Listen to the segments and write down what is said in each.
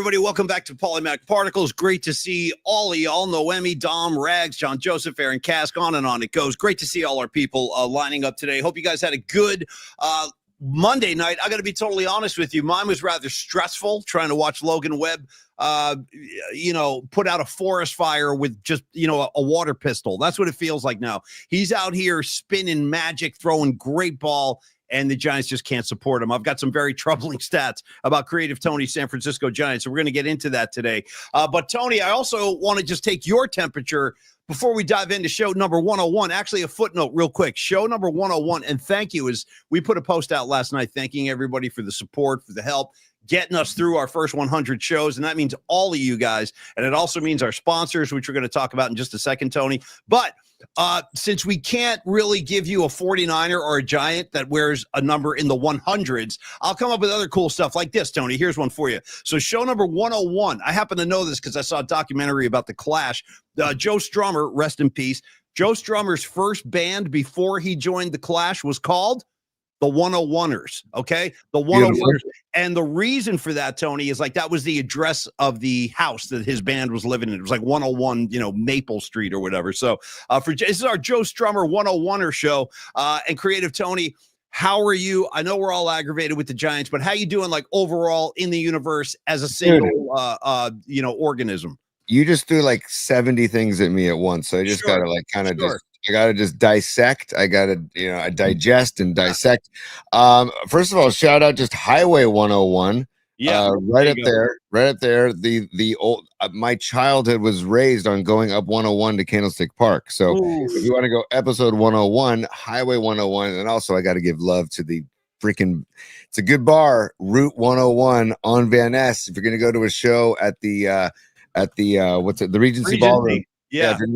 everybody. Welcome back to Polymac Particles. Great to see all of y'all. Noemi, Dom, Rags, John Joseph, Aaron Kask, on and on it goes. Great to see all our people lining up today. Hope you guys had a good Monday night. I got to be totally honest with you. Mine was rather stressful trying to watch Logan Webb, put out a forest fire with just, a water pistol. That's what it feels like now. He's out here spinning magic, throwing great ball, and the Giants just can't support him. I've got some very troubling stats about Creative Tony's San Francisco Giants, so we're going to get into that today. But, Tony, I also want to just take your temperature before we dive into show number 101. Actually, a footnote real quick. Show number 101, and thank you, is we put a post out last night thanking everybody for the support, for the help, getting us through our first 100 shows, and that means all of you guys, and it also means our sponsors, which we're going to talk about in just a second, Tony. But since we can't really give you a 49er or a Giant that wears a number in the 100s, I'll come up with other cool stuff like this, Tony. Here's one for you. So show number 101, I happen to know this because I saw a documentary about the Clash. Joe Strummer, rest in peace. Joe Strummer's first band before he joined the Clash was called the 101ers, okay? The 101ers. And the reason for that, Tony, is like that was the address of the house that his band was living in. It was like 101, Maple Street or whatever. So this is our Joe Strummer 101er show. And Creative Tony, how are you? I know we're all aggravated with the Giants, but how you doing like overall in the universe as a single, organism? You just threw like 70 things at me at once. So I just got to like kind of I got to just dissect. I got to, digest and dissect. First of all, shout out just Highway 101. Yeah. Right up there. The old, my childhood was raised on going up 101 to Candlestick Park. So if you want to go episode 101, Highway 101. And also I got to give love to the it's a good bar, Route 101 on Van Ness. If you're going to go to a show at the the Regency Ballroom. Yeah. If you're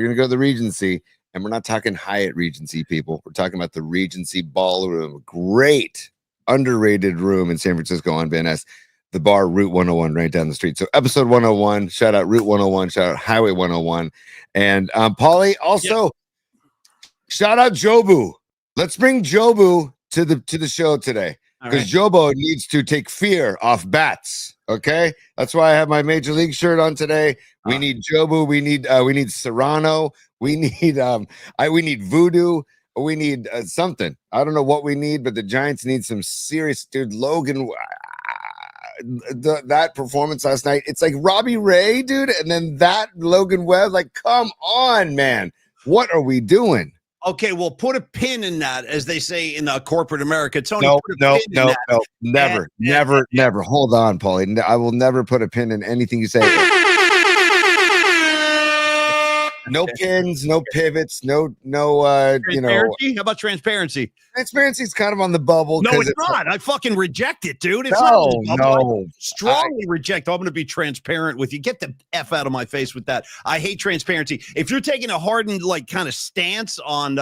gonna go to the Regency, and we're not talking Hyatt Regency, people, we're talking about the Regency Ballroom. Great underrated room in San Francisco on Van Ness. The bar, Route 101, right down the street. So episode 101, shout out Route 101, shout out Highway 101, and Paulie also shout out Jobu. Let's bring Jobu to the show today. Because Jobo needs to take fear off bats. Okay, that's why I have my Major League shirt on today. We need Jobu. We need Serrano. We need Voodoo. We need something. I don't know what we need, but the Giants need some serious, dude. Logan, that performance last night. It's like Robbie Ray, dude, and then that Logan Webb. Like, come on, man. What are we doing? Okay, well, put a pin in that, as they say in corporate America. Tony, no, never. Hold on, Paulie. I will never put a pin in anything you say. No pins, no pivots, no. Transparency? How about transparency? Transparency is kind of on the bubble. No, it's not. I fucking reject it, dude. It's no. Strongly reject. I'm going to be transparent with you. Get the F out of my face with that. I hate transparency. If you're taking a hardened, kind of stance on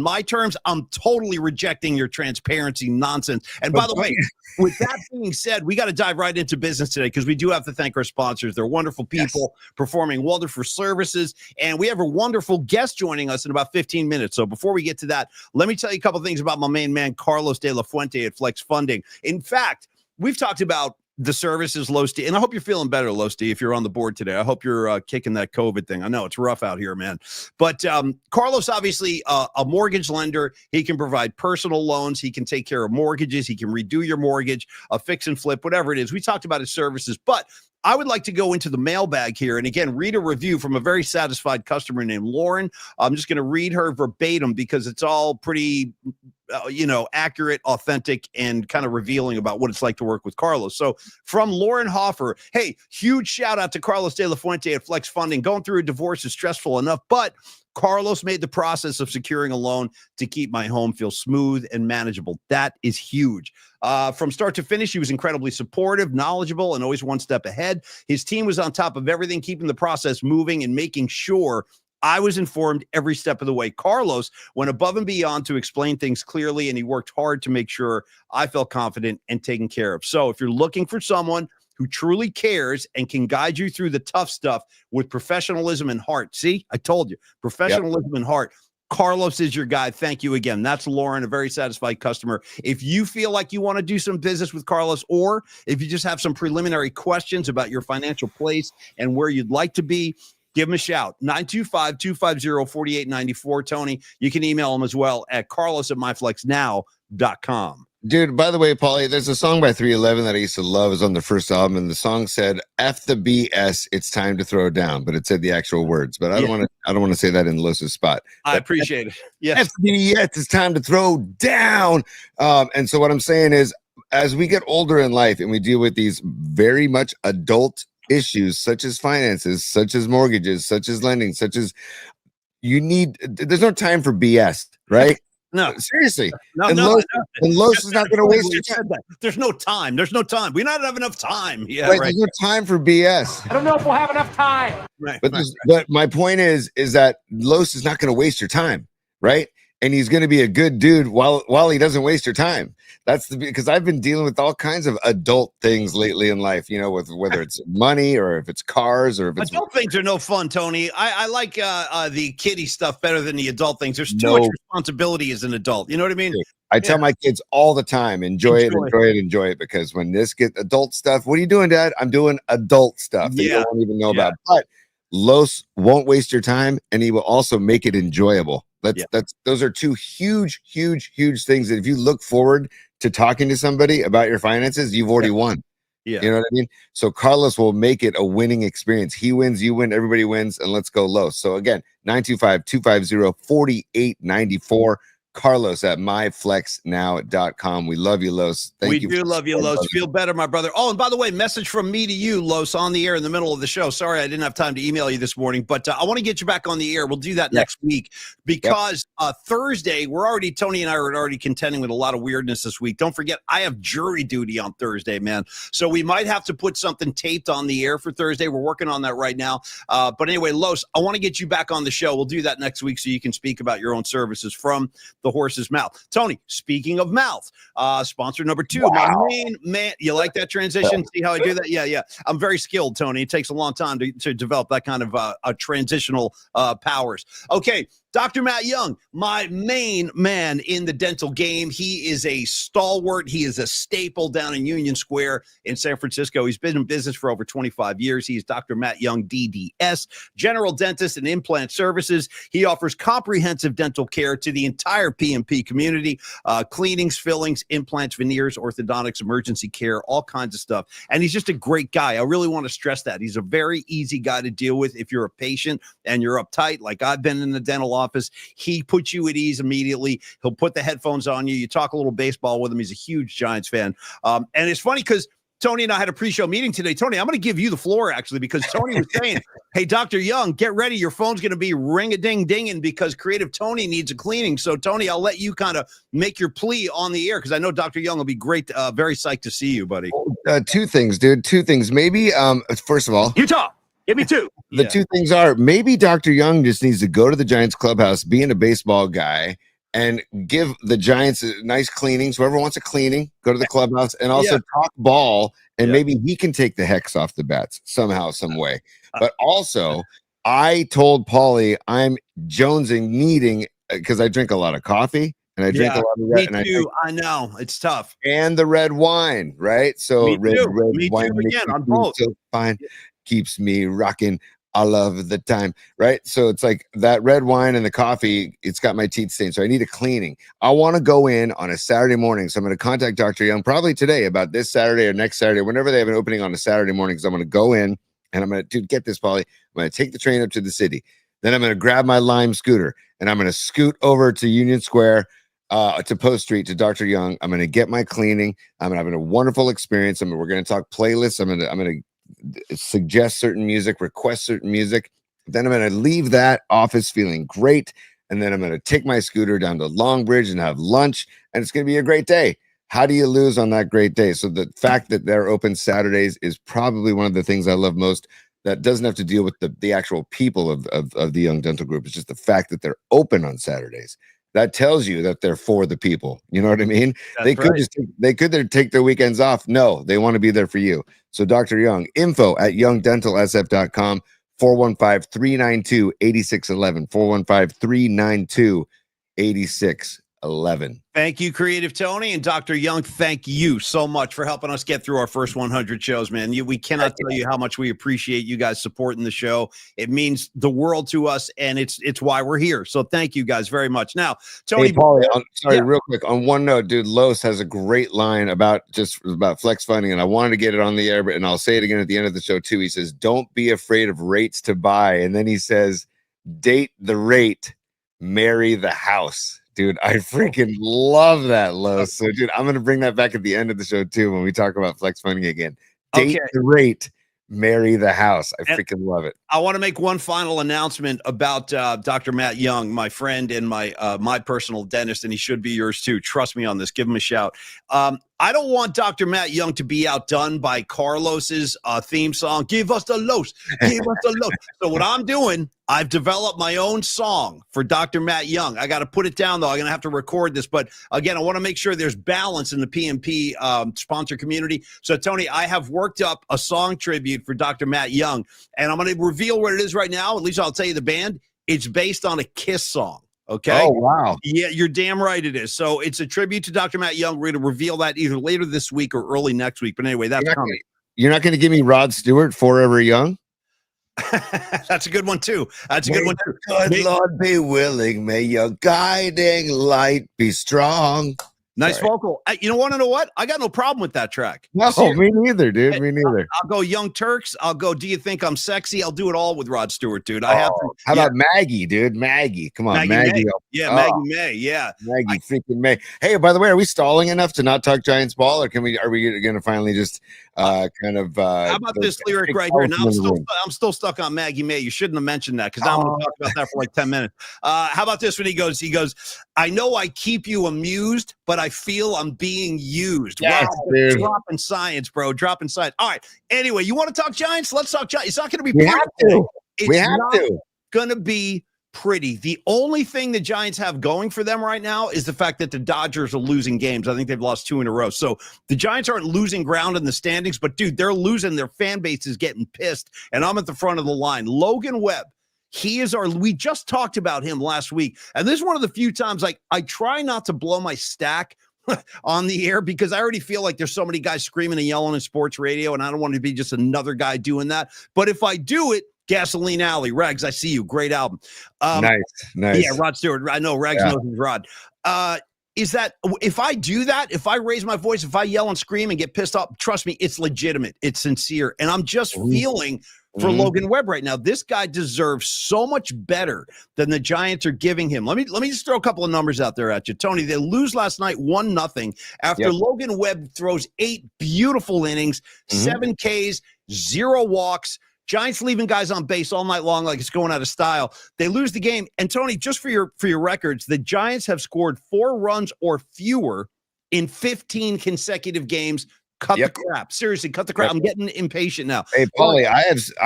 my terms, I'm totally rejecting your transparency nonsense. And by the way, with that being said, we got to dive right into business today because we do have to thank our sponsors. They're wonderful people performing wonderful services. And we have a wonderful guest joining us in about 15 minutes. So before we get to that, let me tell you a couple things about my main man, Carlos De La Fuente at Flex Funding. In fact, we've talked about the services, Losty, and I hope you're feeling better, Losty, if you're on the board today. I hope you're kicking that COVID thing. I know it's rough out here, man. But Carlos, obviously, a mortgage lender. He can provide personal loans. He can take care of mortgages. He can redo your mortgage, a fix and flip, whatever it is. We talked about his services, but I would like to go into the mailbag here and, again, read a review from a very satisfied customer named Lauren. I'm just going to read her verbatim because it's all pretty, accurate, authentic, and kind of revealing about what it's like to work with Carlos. So from Lauren Hoffer, hey, huge shout out to Carlos De La Fuente at Flex Funding. Going through a divorce is stressful enough, but Carlos made the process of securing a loan to keep my home feel smooth and manageable. That is huge. From start to finish, he was incredibly supportive, knowledgeable, and always one step ahead. His team was on top of everything, keeping the process moving and making sure I was informed every step of the way. Carlos went above and beyond to explain things clearly, and he worked hard to make sure I felt confident and taken care of. So if you're looking for someone who truly cares and can guide you through the tough stuff with professionalism and heart. See, I told you, professionalism and heart. Carlos is your guy. Thank you again. That's Lauren, a very satisfied customer. If you feel like you want to do some business with Carlos, or if you just have some preliminary questions about your financial place and where you'd like to be, give him a shout. 925-250-4894. Tony, you can email him as well at carlos@myflexnow.com. Dude, by the way, Paulie, there's a song by 311 that I used to love. It was on the first album, and the song said, "F the BS, it's time to throw down," but it said the actual words. But I don't want to say that in Los's spot. I appreciate it. Yes. F the BS, it's time to throw down. And so what I'm saying is, as we get older in life and we deal with these very much adult issues, such as finances, such as mortgages, such as lending, such as there's no time for BS, right? No, seriously. No, Los is not going to waste your time. There's no time. We don't have enough time. Yeah, right. There's no time for BS. I don't know if we'll have enough time. Right. But my point is that Los is not going to waste your time, right? And he's going to be a good dude while he doesn't waste your time. Because I've been dealing with all kinds of adult things lately in life, with whether it's money or if it's cars or if it's adult things are no fun, Tony. I like the kiddie stuff better than the adult things. There's too much responsibility as an adult. You know what I mean? I tell my kids all the time, enjoy it, because when this gets adult stuff, what are you doing, Dad? I'm doing adult stuff that you don't even know about. But Los won't waste your time, and he will also make it enjoyable. Those are two huge things that if you look forward to talking to somebody about your finances, you've already won. Yeah. You know what I mean? So Carlos will make it a winning experience. He wins, you win, everybody wins, and let's go Los. So again, 925-250-4894. Carlos at myflexnow.com. We love you, Los. We do love you, Los. Feel better, my brother. Oh, and by the way, message from me to you, Los, on the air in the middle of the show. Sorry, I didn't have time to email you this morning, but I want to get you back on the air. We'll do that next week because Thursday, Tony and I are already contending with a lot of weirdness this week. Don't forget, I have jury duty on Thursday, man. So we might have to put something taped on the air for Thursday. We're working on that right now. But anyway, Los, I want to get you back on the show. We'll do that next week so you can speak about your own services from the horse's mouth. Tony, speaking of mouth, sponsor number 2, my main man. You like that transition? See how I do that? Yeah. I'm very skilled, Tony. It takes a long time to develop that kind of transitional powers. Okay. Dr. Matt Young, my main man in the dental game. He is a stalwart. He is a staple down in Union Square in San Francisco. He's been in business for over 25 years. He's Dr. Matt Young, DDS, general dentist and implant services. He offers comprehensive dental care to the entire PMP community, cleanings, fillings, implants, veneers, orthodontics, emergency care, all kinds of stuff. And he's just a great guy. I really want to stress that. He's a very easy guy to deal with if you're a patient and you're uptight, like I've been in the dental office. He puts you at ease immediately. He'll put the headphones on you. You talk a little baseball with him. He's a huge Giants fan. And it's funny because Tony and I had a pre-show meeting today. Tony, I'm going to give you the floor, actually, because Tony was saying, hey, Dr. Young, get ready. Your phone's going to be ring-a-ding-dinging because Creative Tony needs a cleaning. So, Tony, I'll let you kind of make your plea on the air because I know Dr. Young will be great. Very psyched to see you, buddy. 2 things, dude. 2 things. Maybe, first of all, Utah. Give me 2. The 2 things are maybe Dr. Young just needs to go to the Giants clubhouse, being a baseball guy, and give the Giants a nice cleaning. So whoever wants a cleaning, go to the clubhouse and also talk ball. And maybe he can take the hex off the bats somehow, some way. But also, I told Paulie I'm jonesing, needing, because I drink a lot of coffee. And I drink a lot of red. Me too. I know. It's tough. And the red wine, right? So red wine again on both. So fine. Keeps me rocking all of the time, right? So it's like that red wine and the coffee, it's got my teeth stained. So I need a cleaning. I want to go in on a Saturday morning. So I'm going to contact Dr. Young probably today about this Saturday or next Saturday, whenever they have an opening on a Saturday morning. Because I'm going to go in and I'm going to, dude, get this, Paulie. I'm going to take the train up to the city. Then I'm going to grab my Lime scooter and I'm going to scoot over to Union Square, to Post Street, to Dr. Young. I'm going to get my cleaning. I'm having a wonderful experience. We're going to talk playlists. I'm going to suggest certain music, request certain music. Then I'm going to leave that office feeling great. And then I'm going to take my scooter down to Long Bridge and have lunch. And it's going to be a great day. How do you lose on that great day? So the fact that they're open Saturdays is probably one of the things I love most. That doesn't have to deal with the actual people of the Young Dental Group. It's just the fact that they're open on Saturdays. That tells you that they're for the people. You know what I mean? They could take their weekends off. No, they want to be there for you. So Dr. Young, info@youngdentalsf.com. 415-392-8611. 415-392-8611. Thank you, Creative Tony, and Dr. Young. Thank you so much for helping us get through our first 100 shows, man. We cannot tell you how much we appreciate you guys supporting the show. It means the world to us, and it's why we're here. So thank you guys very much. Now, Tony, hey, Paulie, real quick on one note, dude. Los has a great line about flex funding, and I wanted to get it on the air, and I'll say it again at the end of the show too. He says, "Don't be afraid of rates to buy," and then he says, "Date the rate, marry the house." Dude, I freaking love that, Los. So, dude, I'm going to bring that back at the end of the show, too, when we talk about flex funding again. Date the rate, marry the house. I freaking love it. I want to make one final announcement about Dr. Matt Young, my friend and my personal dentist, and he should be yours, too. Trust me on this. Give him a shout. I don't want Dr. Matt Young to be outdone by Carlos's theme song, "Give us the los, give us the los." So what I'm doing, I've developed my own song for Dr. Matt Young. I got to put it down, though. I'm going to have to record this. But, again, I want to make sure there's balance in the PMP sponsor community. So, Tony, I have worked up a song tribute for Dr. Matt Young, and I'm going to reveal what it is right now. At least I'll tell you the band. It's based on a Kiss song. Okay. Oh, wow. Yeah, you're damn right it is. So it's a tribute to Dr. Matt Young. We're going to reveal that either later this week or early next week. But anyway, that's coming. You're not going to give me Rod Stewart, "Forever Young"? That's a good one, too. That's a good one, too. Good Lord be willing. May your guiding light be strong. Nice vocal. You want to know what? I got no problem with that track. No, me neither, dude. Me neither. I'll go Young Turks. I'll go Do You Think I'm Sexy? I'll do it all with Rod Stewart, dude. I have to. How about Maggie, dude? Maggie. Come on, Maggie. Yeah, Maggie May. Yeah. Maggie freaking May. Hey, by the way, are we stalling enough to not talk Giants ball, or are we going to finally just how about this lyric right here? Now I'm still stuck on Maggie May. You shouldn't have mentioned that, because now I'm going to talk about that for like 10 minutes. How about this when he goes, "I know I keep you amused, but I feel I'm being used." Yes, wow, dropping science, bro. Dropping science. All right. Anyway, you want to talk Giants? Let's talk Giants. It's not going to be pretty. We have to. Going to be pretty. The only thing the Giants have going for them right now is the fact that the Dodgers are losing games. I think they've lost 2 in a row. So the Giants aren't losing ground in the standings, but dude, they're losing. Their fan base is getting pissed, and I'm at the front of the line. Logan Webb. We just talked about him last week. And this is one of the few times I try not to blow my stack on the air, because I already feel like there's so many guys screaming and yelling in sports radio, and I don't want to be just another guy doing that. But if I do it, Gasoline Alley, Rags, I see you. Great album. Nice. Yeah, Rod Stewart. I know Rags knows his Rod. Is that if I do that, if I raise my voice, if I yell and scream and get pissed off, trust me, it's legitimate. It's sincere. And I'm just feeling for Logan Webb right now. This guy deserves so much better than the Giants are giving him. Let me just throw a couple of numbers out there at you. Tony, they lose last night 1-0 after Logan Webb throws 8 beautiful innings, 7 Ks, 0 walks. Giants leaving guys on base all night long like it's going out of style. They lose the game. And Tony, just for your records, the Giants have scored 4 runs or fewer in 15 consecutive games. Cut the crap. Seriously, cut the crap. I'm getting impatient now. Hey, Paulie, I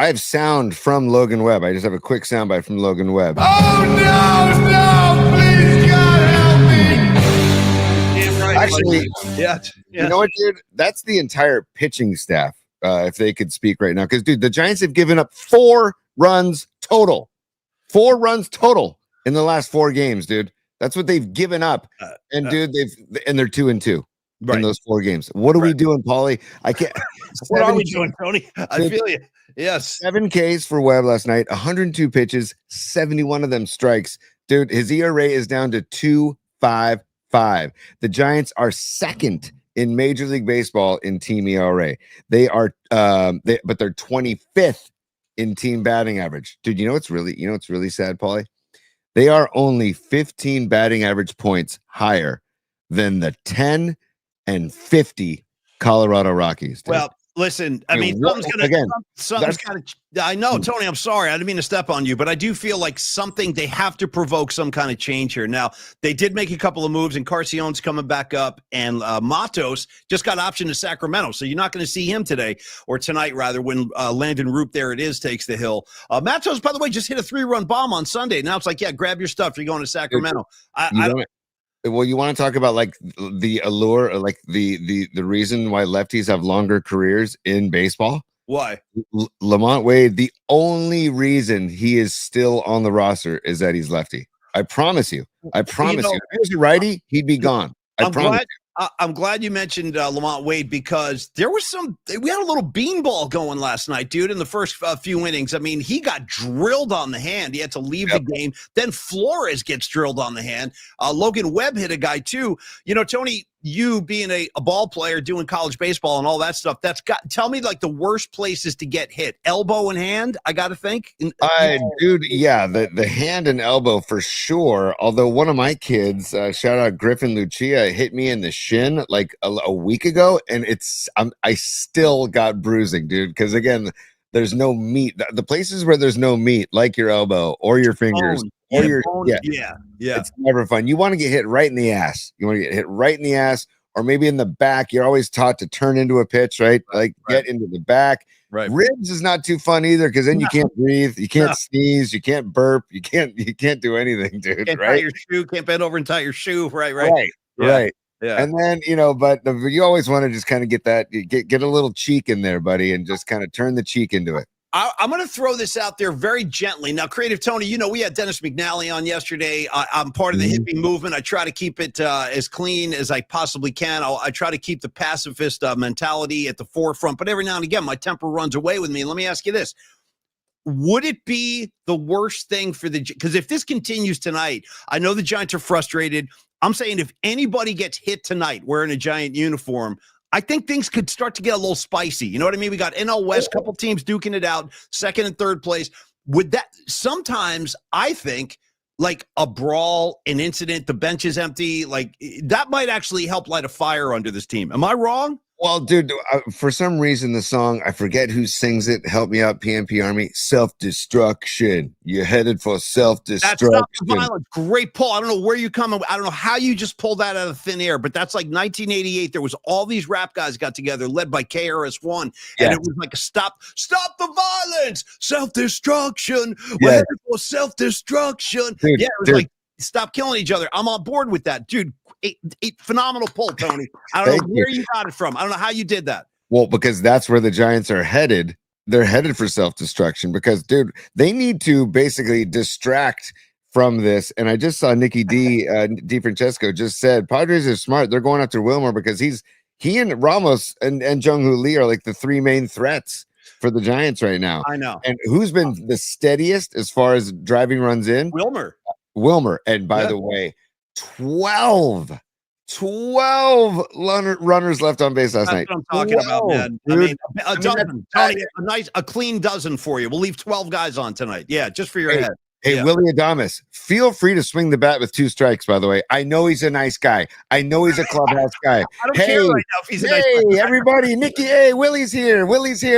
have sound from Logan Webb. I just have a quick soundbite from Logan Webb. Oh, no, please, God, help me. Damn right. Actually, yeah. You know what, dude? That's the entire pitching staff, if they could speak right now. Because, dude, the Giants have given up 4 runs total. 4 runs total in the last 4 games, dude. That's what they've given up. And, dude, they're 2-2. In those 4 games. What are we doing, Paulie? I can't. What are we doing, Tony? I feel you. Yes. 7 Ks for Webb last night, 102 pitches, 71 of them strikes. Dude, his ERA is down to 2.55. The Giants are second in Major League Baseball in team ERA. They are but they're 25th in team batting average. Dude, you know what's really sad, Paulie? They are only 15 batting average points higher than the 10 and 50 Colorado Rockies. Dude. Well, listen, I mean, something's got to. I know, Tony, I'm sorry. I didn't mean to step on you, but I do feel like they have to provoke some kind of change here. Now, they did make a couple of moves, and Carcion's coming back up, and Matos just got optioned to Sacramento, so you're not going to see him today, or tonight, rather, when Landon Roop, there it is, takes the hill. Matos, by the way, just hit a 3-run bomb on Sunday. Now it's like, yeah, grab your stuff. You're going to Sacramento. Well, you want to talk about like the allure, or like the reason why lefties have longer careers in baseball? Why? Lamont Wade, the only reason he is still on the roster is that he's lefty. I promise you. I promise you. If he was a righty, he'd be gone. I promise. I'm glad you mentioned Lamont Wade, because we had a little beanball going last night, dude, in the first few innings. I mean, he got drilled on the hand. He had to leave the game. Then Flores gets drilled on the hand. Logan Webb hit a guy too. You know, Tony, you being a ball player, doing college baseball and all that stuff, tell me like the worst places to get hit. Elbow and hand, I got to think. Dude, yeah, the hand and elbow for sure. Although one of my kids, shout out Griffin Lucia, hit me in the shin like a week ago, and I still got bruising, dude. Because again, there's no meat. The places where there's no meat, like your elbow or your fingers. Or yeah. It's never fun. You want to get hit right in the ass. You want to get hit right in the ass, or maybe in the back. You're always taught to turn into a pitch, right? Like get into the back. Right. Ribs is not too fun either, because then you can't breathe, you can't sneeze, you can't burp, you can't do anything, dude. Can't right? tie your shoe, can't bend over and tie your shoe. Right. Yeah. Yeah. And then but you always want to just kind of get that get a little cheek in there, buddy, and just kind of turn the cheek into it. I'm going to throw this out there very gently. Now, Creative Tony, you know, we had Dennis McNally on yesterday. I'm part of the hippie movement. I try to keep it as clean as I possibly can. I try to keep the pacifist mentality at the forefront. But every now and again, my temper runs away with me. And let me ask you this. Would it be the worst thing for because if this continues tonight, I know the Giants are frustrated. I'm saying if anybody gets hit tonight wearing a Giant uniform, I think things could start to get a little spicy. You know what I mean? We got NL West, couple teams duking it out, second and third place. Would that sometimes I think like a brawl, an incident, the bench is empty, like that might actually help light a fire under this team. Am I wrong? Well, dude, for some reason, the song, I forget who sings it. Help me out, PMP Army. Self-destruction. You're headed for self-destruction. That's not violence. Great pull. I don't know where you come. I don't know how you just pulled that out of thin air, but that's like 1988. There was all these rap guys got together, led by KRS-One, and it was like a stop the violence, self-destruction. We're headed for self-destruction. Dude, it was like stop killing each other. I'm on board with that, dude. Phenomenal pull, Tony. I don't know where you got it from. I don't know how you did that. Well, because that's where the Giants are headed. They're headed for self-destruction because, dude, they need to basically distract from this. And I just saw Nikki D Francesco just said Padres are smart. They're going after Wilmer because he and Ramos and Jung-Hoo Lee are like the three main threats for the Giants right now. I know. And who's been the steadiest as far as driving runs in? Wilmer. And by the way, 12 runners left on base last night. That's what I'm talking about, man. Dude. I mean, a dozen, Tony, a clean dozen for you. We'll leave 12 guys on tonight. Yeah, just for your head. Hey, Willie Adames, feel free to swing the bat with 2 strikes, by the way. I know he's a nice guy. I know he's a clubhouse guy. I don't care right now if he's a nice guy. Everybody, Nikki, hey, Willie's here.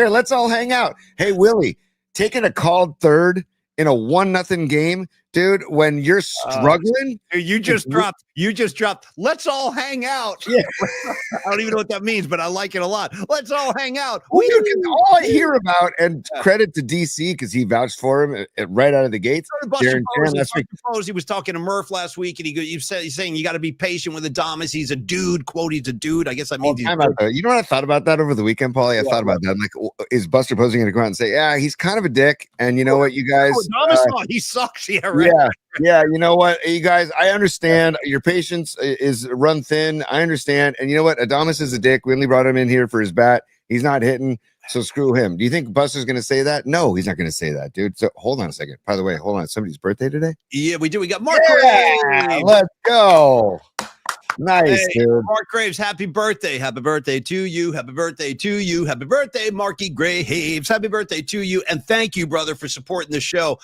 Let's all hang out. Hey, Willie, taking a called third in a 1-0 game, dude, when you're struggling. You just dropped. Let's all hang out. Yeah. I don't even know what that means, but I like it a lot. Let's all hang out. All I hear about, and credit to DC because he vouched for him right out of the gates. Buster Posey, he was talking to Murph last week, and he's saying you got to be patient with Adames. He's a dude. Quote, he's a dude. I guess that means you know what I thought about that over the weekend, Paulie? I thought about that. I'm like, is Buster Posey going to come out and say, yeah, he's kind of a dick, and you know what, you guys? He sucks. Yeah, right. Yeah, you know what, you guys, I understand your patience is run thin. I understand. And you know what? Adames is a dick. We only brought him in here for his bat. He's not hitting, so screw him. Do you think Buster's going to say that? No, he's not going to say that, dude. So hold on a second. By the way, hold on. Somebody's birthday today? Yeah, we do. We got Mark. Let's go. Nice, dude. Mark Graves, happy birthday. Happy birthday to you. Happy birthday to you. Happy birthday, Marky Graves. Happy birthday to you. And thank you, brother, for supporting the show.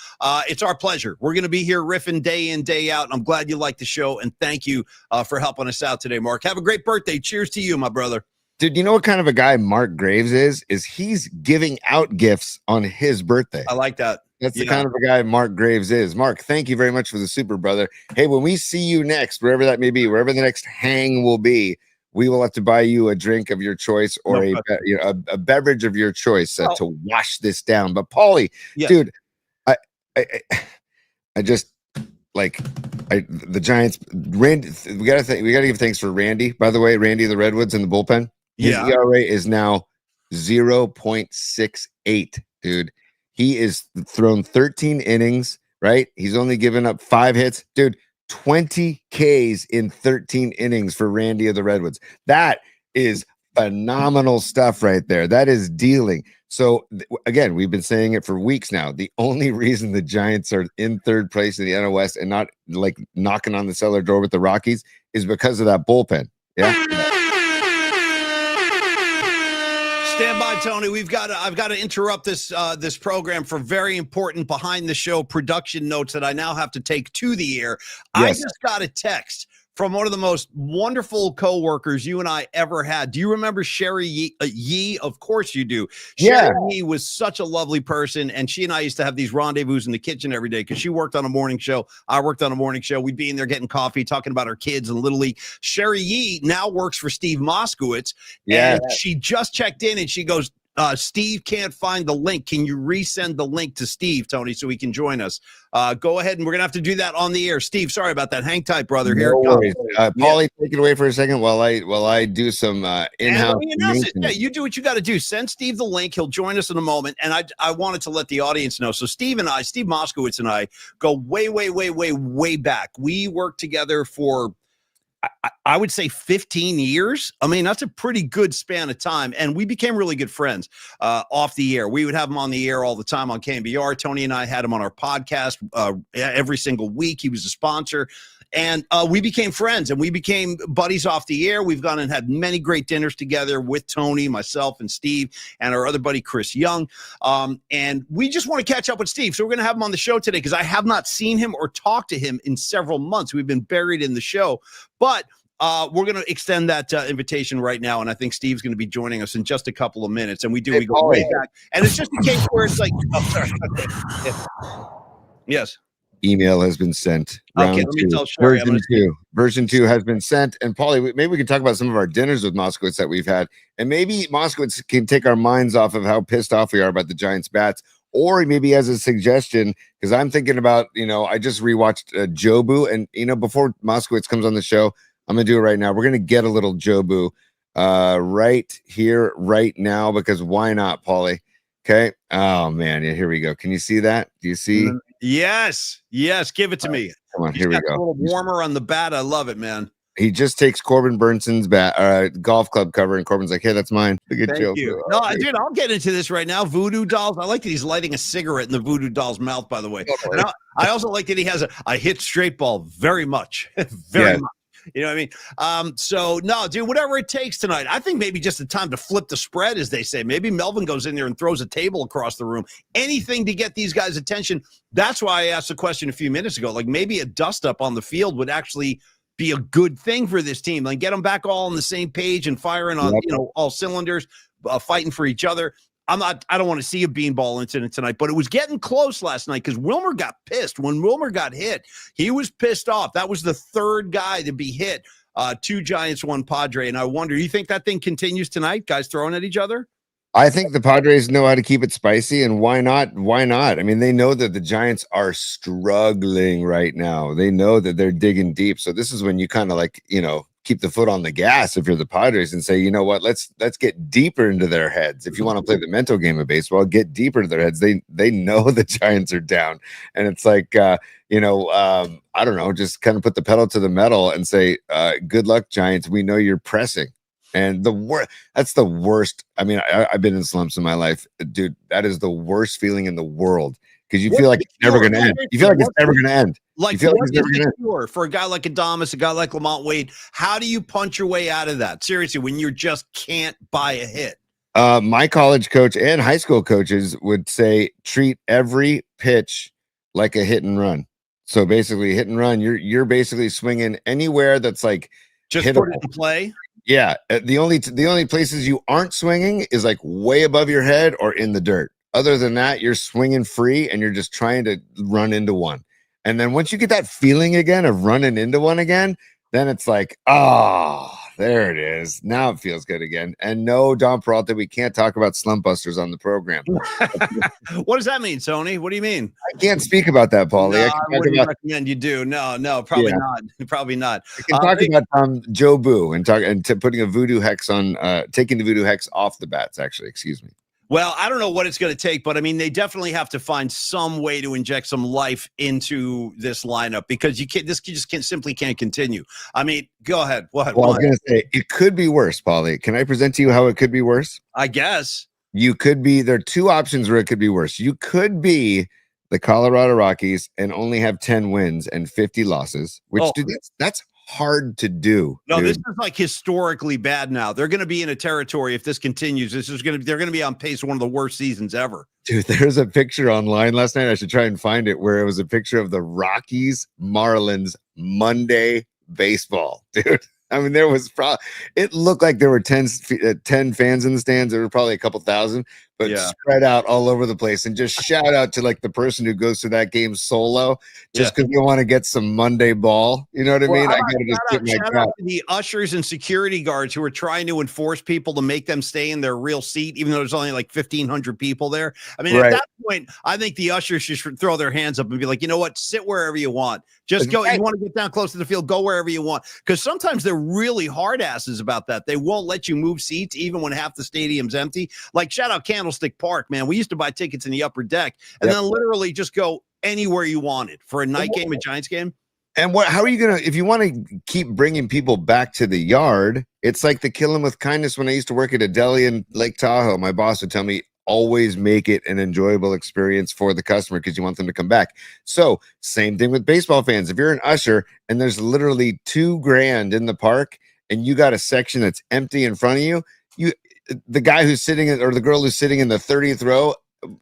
It's our pleasure. We're going to be here riffing day in, day out. And I'm glad you like the show. And thank you for helping us out today, Mark. Have a great birthday. Cheers to you, my brother. Dude, you know what kind of a guy Mark Graves is? He's giving out gifts on his birthday. I like that. That's the kind of a guy Mark Graves is. Mark, thank you very much for the super, brother. Hey, when we see you next, wherever that may be, wherever the next hang will be, we will have to buy you a drink of your choice or a beverage of your choice to wash this down. But Paulie, dude, I just like the Giants. Randy, we gotta give thanks for Randy. By the way, Randy of the Redwoods in the bullpen. His ERA is now 0.68, dude. He is thrown 13 innings, right? He's only given up 5 hits. Dude, 20 Ks in 13 innings for Randy of the Redwoods. That is phenomenal stuff right there. That is dealing. So again, we've been saying it for weeks now. The only reason the Giants are in 3rd place in the NL West and not like knocking on the cellar door with the Rockies is because of that bullpen. Yeah. Stand by, Tony. I've got to interrupt this this program for very important behind the show production notes that I now have to take to the air. Yes. I just got a text from one of the most wonderful coworkers you and I ever had. Do you remember Sherry Yee? Of course you do. Yeah. Sherry Yee was such a lovely person, and she and I used to have these rendezvous in the kitchen every day because she worked on a morning show. I worked on a morning show. We'd be in there getting coffee, talking about our kids and Little League. Sherry Yee now works for Steve Moskowitz, and she just checked in, and she goes, Steve can't find the link. Can you resend the link to Steve, Tony, so he can join us? Go ahead, and we're going to have to do that on the air. Steve, sorry about that. Hang tight, brother. Here no worries. Paulie, take it away for a second while I do some in-house. Yeah, you do what you got to do. Send Steve the link. He'll join us in a moment. And I wanted to let the audience know. So Steve Moskowitz and I go way back. We worked together for I would say 15 years. I mean, that's a pretty good span of time. And we became really good friends off the air. We would have him on the air all the time on KMBR. Tony and I had him on our podcast every single week. He was a sponsor. And we became friends and we became buddies off the air. We've gone and had many great dinners together with Tony, myself, and Steve, and our other buddy, Chris Young. And we just want to catch up with Steve. So we're going to have him on the show today because I have not seen him or talked to him in several months. We've been buried in the show. But we're going to extend that invitation right now. And I think Steve's going to be joining us in just a couple of minutes. And we go way back. And it's just a case where it's like, oh, sorry. Okay. Yeah. Yes. Email has been sent. Okay, let me tell Sherry. Version 2 has been sent. And Paulie, maybe we can talk about some of our dinners with Moskowitz that we've had. And maybe Moskowitz can take our minds off of how pissed off we are about the Giants bats. Or maybe as a suggestion, because I'm thinking about, I just rewatched Jobu. And, before Moskowitz comes on the show, I'm going to do it right now. We're going to get a little Jobu right here, right now, because why not, Paulie? Okay. Oh, man. Yeah, here we go. Can you see that? Do you see? Yes. Give it to me. Come on, here we go. A little warmer on the bat. I love it, man. He just takes Corbin Burnson's golf club cover, and Corbin's like, "Hey, that's mine." Thank you. No, dude, I'll get into this right now. Voodoo dolls. I like that he's lighting a cigarette in the voodoo doll's mouth. By the way, and I also like that he has I hit straight ball very much, very much. You know what I mean? So no, dude, whatever it takes tonight. I think maybe just the time to flip the spread, as they say. Maybe Melvin goes in there and throws a table across the room. Anything to get these guys' attention. That's why I asked the question a few minutes ago. Like maybe a dust up on the field would actually be a good thing for this team. Like get them back all on the same page and firing on all cylinders, fighting for each other. I don't want to see a beanball incident tonight, but it was getting close last night because Wilmer got pissed. When Wilmer got hit, he was pissed off. That was the 3rd guy to be hit. 2 Giants, 1 Padre. And I wonder, you think that thing continues tonight? Guys throwing at each other? I think the Padres know how to keep it spicy, and why not? Why not? I mean, they know that the Giants are struggling right now. They know that they're digging deep. So this is when you kind of keep the foot on the gas if you're the Padres and say, you know what, let's get deeper into their heads. If you want to play the mental game of baseball, get deeper into their heads. They know the Giants are down, and it's like I don't know, just kind of put the pedal to the metal and say, good luck, Giants. We know you're pressing. And that's the worst. I mean, I've been in slumps in my life, dude. That is the worst feeling in the world because you feel like it's never going to end. You feel like it's never going to end. Like, what is the cure for a guy like Adames, a guy like Lamont Wade? How do you punch your way out of that? Seriously, when you just can't buy a hit. My college coach and high school coaches would say treat every pitch like a hit and run. So basically, hit and run. You're basically swinging anywhere that's like just hittable. Put it in play. Yeah, the only places you aren't swinging is like way above your head or in the dirt. Other than that, you're swinging free and you're just trying to run into one. And then once you get that feeling again of running into one again, then it's like, There it is. Now it feels good again. And no, Don Peralta, we can't talk about slump busters on the program. What does that mean, Tony? What do you mean? I can't speak about that, Paulie. No, I I can talk wouldn't about, recommend you do. No, probably Yeah. not. Probably not. I can talk about Joe Boo and putting a voodoo hex on, taking the voodoo hex off the bats, actually. Excuse me. Well, I don't know what it's going to take, but I mean, they definitely have to find some way to inject some life into this lineup because you just simply can't continue. I mean, go ahead. What? Well, I was going to say, it could be worse, Paulie. Can I present to you how it could be worse? I guess. There are two options where it could be worse. You could be the Colorado Rockies and only have 10 wins and 50 losses, which that's hard to do. No, dude. this is like historically bad now. They're going to be in a territory if this continues. They're going to be on pace for one of the worst seasons ever. Dude, there's a picture online last night. I should try and find it where it was a picture of the Rockies Marlins Monday baseball, dude. I mean, it looked like there were 10 fans in the stands. There were probably a couple thousand, but spread out all over the place. And just shout out to like the person who goes to that game solo just because you want to get some Monday ball. You know what I mean? I gotta just get my shout out to the ushers and security guards who are trying to enforce people to make them stay in their real seat, even though there's only like 1,500 people there. I mean, at that point, I think the ushers should throw their hands up and be like, you know what? Sit wherever you want. Just go. You want to get down close to the field, go wherever you want. Because sometimes they're really hard asses about that. They won't let you move seats even when half the stadium's empty. Like shout out Candlestick Park, man. We used to buy tickets in the upper deck and then literally just go anywhere you wanted for a night game, a Giants game. And how are you going to, if you want to keep bringing people back to the yard, it's like the kill 'em with kindness. When I used to work at a deli in Lake Tahoe, my boss would tell me, always make it an enjoyable experience for the customer because you want them to come back. So same thing with baseball fans. If you're an usher and there's literally $2,000 in the park and you got a section that's empty in front of you, the guy who's sitting or the girl who's sitting in the 30th row,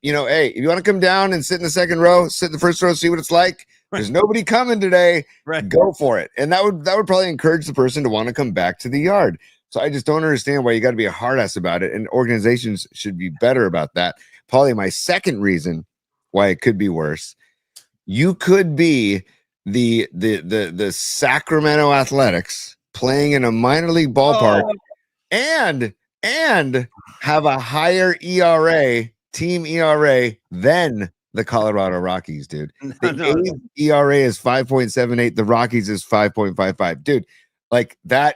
hey, if you want to come down and sit in the second row, sit in the first row, see what it's like. There's nobody coming today. Go for it. And that would probably encourage the person to want to come back to the yard. So I just don't understand why you got to be a hard ass about it. And organizations should be better about that. Paulie, my second reason why it could be worse, you could be the Sacramento Athletics playing in a minor league ballpark and have a higher team ERA than the Colorado Rockies, dude. The ERA is 5.78. The Rockies is 5.55. Dude, like that.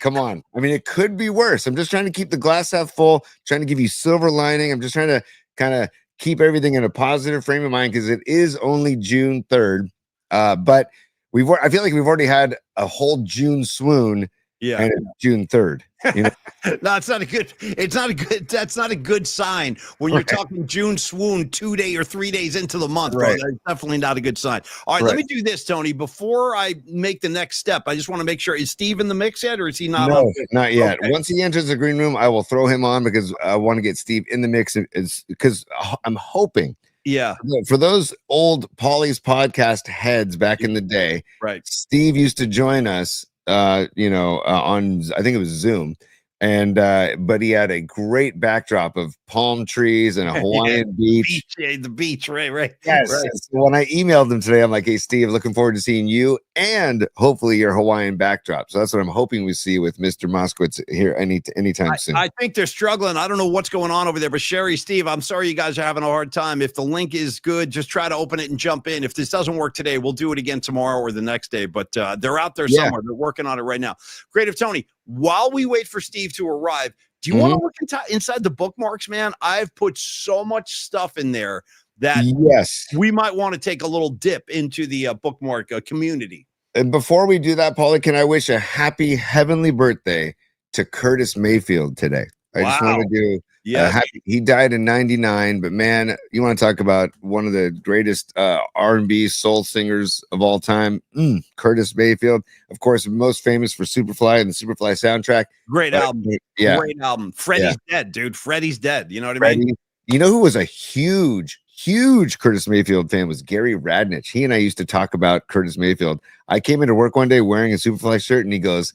Come on. I mean, it could be worse. I'm just trying to keep the glass half full, trying to give you silver lining. I'm just trying to kind of keep everything in a positive frame of mind because it is only June 3rd. But I feel like we've already had a whole June swoon. Yeah. And it's June 3rd. No, that's not a good sign when you're talking June swoon 2 day or 3 days into the month. Bro. That's definitely not a good sign. All right, let me do this, Tony. Before I make the next step, I just want to make sure, is Steve in the mix yet or is he not? No, not yet. Okay. Once he enters the green room, I will throw him on because I want to get Steve in the mix because I'm hoping. Yeah. For those old Paulie's podcast heads back in the day, Steve used to join us on I think it was Zoom, and but he had a great backdrop of palm trees and a Hawaiian beach. The beach, right. Yes. Right. So when I emailed him today, I'm like, hey Steve, looking forward to seeing you and hopefully your Hawaiian backdrop. So that's what I'm hoping we see with Mr. Moskowitz here anytime soon. I think they're struggling. I don't know what's going on over there, but Sherry, Steve, I'm sorry you guys are having a hard time. If the link is good, just try to open it and jump in. If this doesn't work today, we'll do it again tomorrow or the next day, but they're out there somewhere. They're working on it right now. Creative Tony, while we wait for Steve to arrive, do you want to look inside the bookmarks, man? I've put so much stuff in there that we might want to take a little dip into the bookmark community. And before we do that, Paulie, can I wish a happy heavenly birthday to Curtis Mayfield today? I just want to do he died in 99, but man, you want to talk about one of the greatest R&B soul singers of all time, Curtis Mayfield, of course, most famous for Superfly and the Superfly soundtrack. Great album. Great album. Freddie's dead, dude. Freddie's dead. You know what I mean? You know who was a huge Curtis Mayfield fan was Gary Radnich. He and I used to talk about Curtis Mayfield. I came into work one day wearing a Superfly shirt and he goes,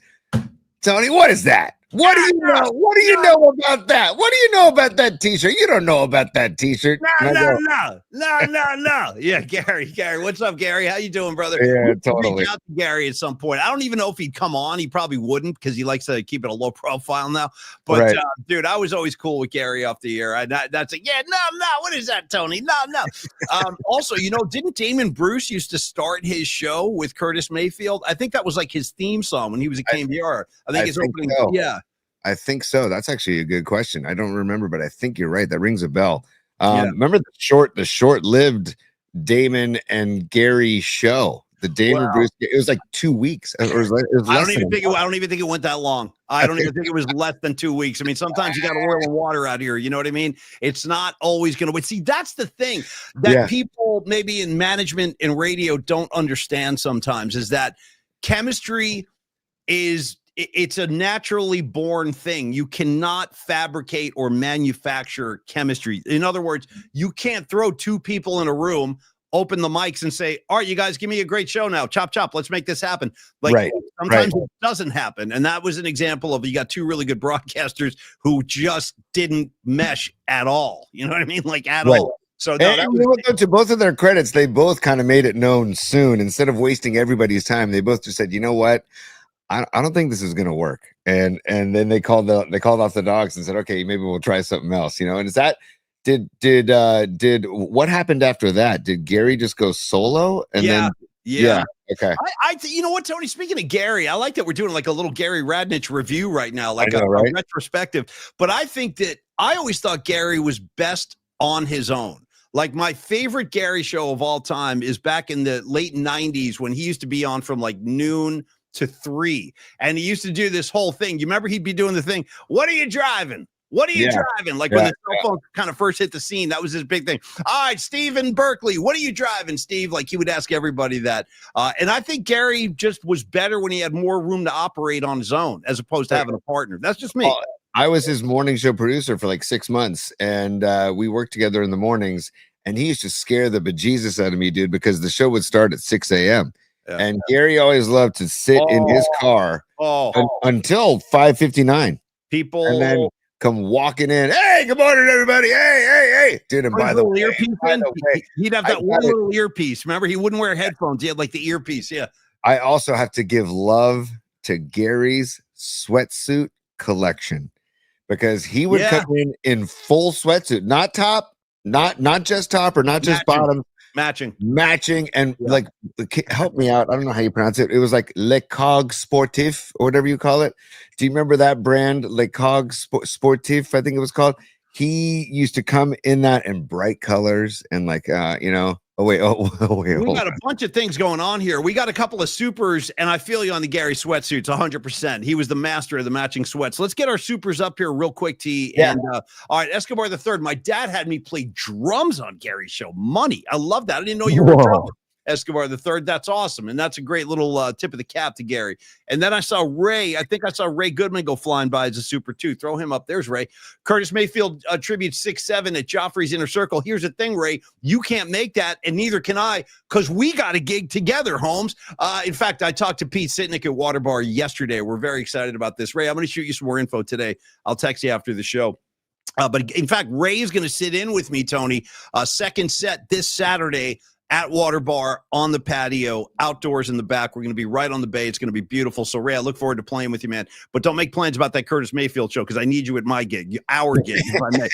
Tony, what is that? What do you know? What do you know about that? What do you know about that T-shirt? You don't know about that T-shirt. No. Yeah, Gary, what's up, Gary? How you doing, brother? Yeah, We'll totally. reach out to Gary at some point. I don't even know if he'd come on. He probably wouldn't because he likes to keep it a low profile now. But Right. dude, I was always cool with Gary off the air. That's like, yeah, no. What is that, Tony? No. Also, didn't Damon Bruce used to start his show with Curtis Mayfield? I think that was like his theme song when he was at KMBR. I think his opening. So. Yeah. I think so. That's actually a good question. I don't remember, but I think you're right. That rings a bell. Yeah. Remember the short-lived Damon and Gary show? The Damon Bruce. It was like 2 weeks. It was I don't even think it went that long. I don't even think it was less than 2 weeks. I mean, sometimes you got oil and water out here. You know what I mean? It's not always going to. See, that's the thing that people maybe in management and radio don't understand sometimes is that chemistry it's a naturally born thing. You cannot fabricate or manufacture chemistry. In other words, you can't throw two people in a room, open the mics and say, all right, you guys give me a great show now. Chop, chop. Let's make this happen. Sometimes it doesn't happen. And that was an example of you got two really good broadcasters who just didn't mesh at all. You know what I mean? Like at all. So to both of their credits, they both kind of made it known soon. Instead of wasting everybody's time, they both just said, you know what? I don't think this is going to work. And then they called off the dogs and said, okay, maybe we'll try something else, And is that, did what happened after that? Did Gary just go solo? And then okay. You know what, Tony, speaking of Gary, I like that we're doing like a little Gary Radnich review right now, like a retrospective. But I think that I always thought Gary was best on his own. Like my favorite Gary show of all time is back in the late 90s when he used to be on from like noon to 3. And he used to do this whole thing. You remember he'd be doing the thing. What are you driving? What are you driving? Like when the cell phone kind of first hit the scene, that was his big thing. All right, Steve in Berkeley, what are you driving, Steve? Like he would ask everybody that. And I think Gary just was better when he had more room to operate on his own as opposed to having a partner. That's just me. I was his morning show producer for like 6 months, and we worked together in the mornings. And he used to scare the bejesus out of me, dude, because the show would start at 6 a.m. And Gary always loved to sit in his car until 5:59. People and then come walking in. Hey, good morning, everybody. Hey. Dude, and by the way, he'd have that one little earpiece. Remember, he wouldn't wear headphones. He had like the earpiece. Yeah. I also have to give love to Gary's sweatsuit collection because he would come in full sweatsuit, not top, not just top or not just bottom. Matching and like help me out. I don't know how you pronounce it. It was like Le Cog Sportif or whatever you call it. Do you remember that brand, Le Cog Sportif? I think it was called. He used to come in that in bright colors and like we got a bunch of things going on here. We got a couple of supers, and I feel you on the Gary sweatsuits 100%. He was the master of the matching sweats. Let's get our supers up here real quick, T. Yeah. And all right, Escobar III. My dad had me play drums on Gary's show. Money. I love that. I didn't know you were a drummer. Escobar III. That's awesome. And that's a great little tip of the cap to Gary. And then I saw Ray. I think I saw Ray Goodman go flying by as a super too. Throw him up. There's Ray. Curtis Mayfield tribute 6'7" at Joffrey's Inner Circle. Here's the thing, Ray. You can't make that, and neither can I, because we got a gig together, Holmes. In fact, I talked to Pete Sitnick at Water Bar yesterday. We're very excited about this. Ray, I'm going to shoot you some more info today. I'll text you after the show. But in fact, Ray is going to sit in with me, Tony, second set this Saturday at Water Bar on the patio, outdoors in the back. We're going to be right on the bay. It's going to be beautiful. So, Ray, I look forward to playing with you, man. But don't make plans about that Curtis Mayfield show because I need you at my gig, our gig, if I may.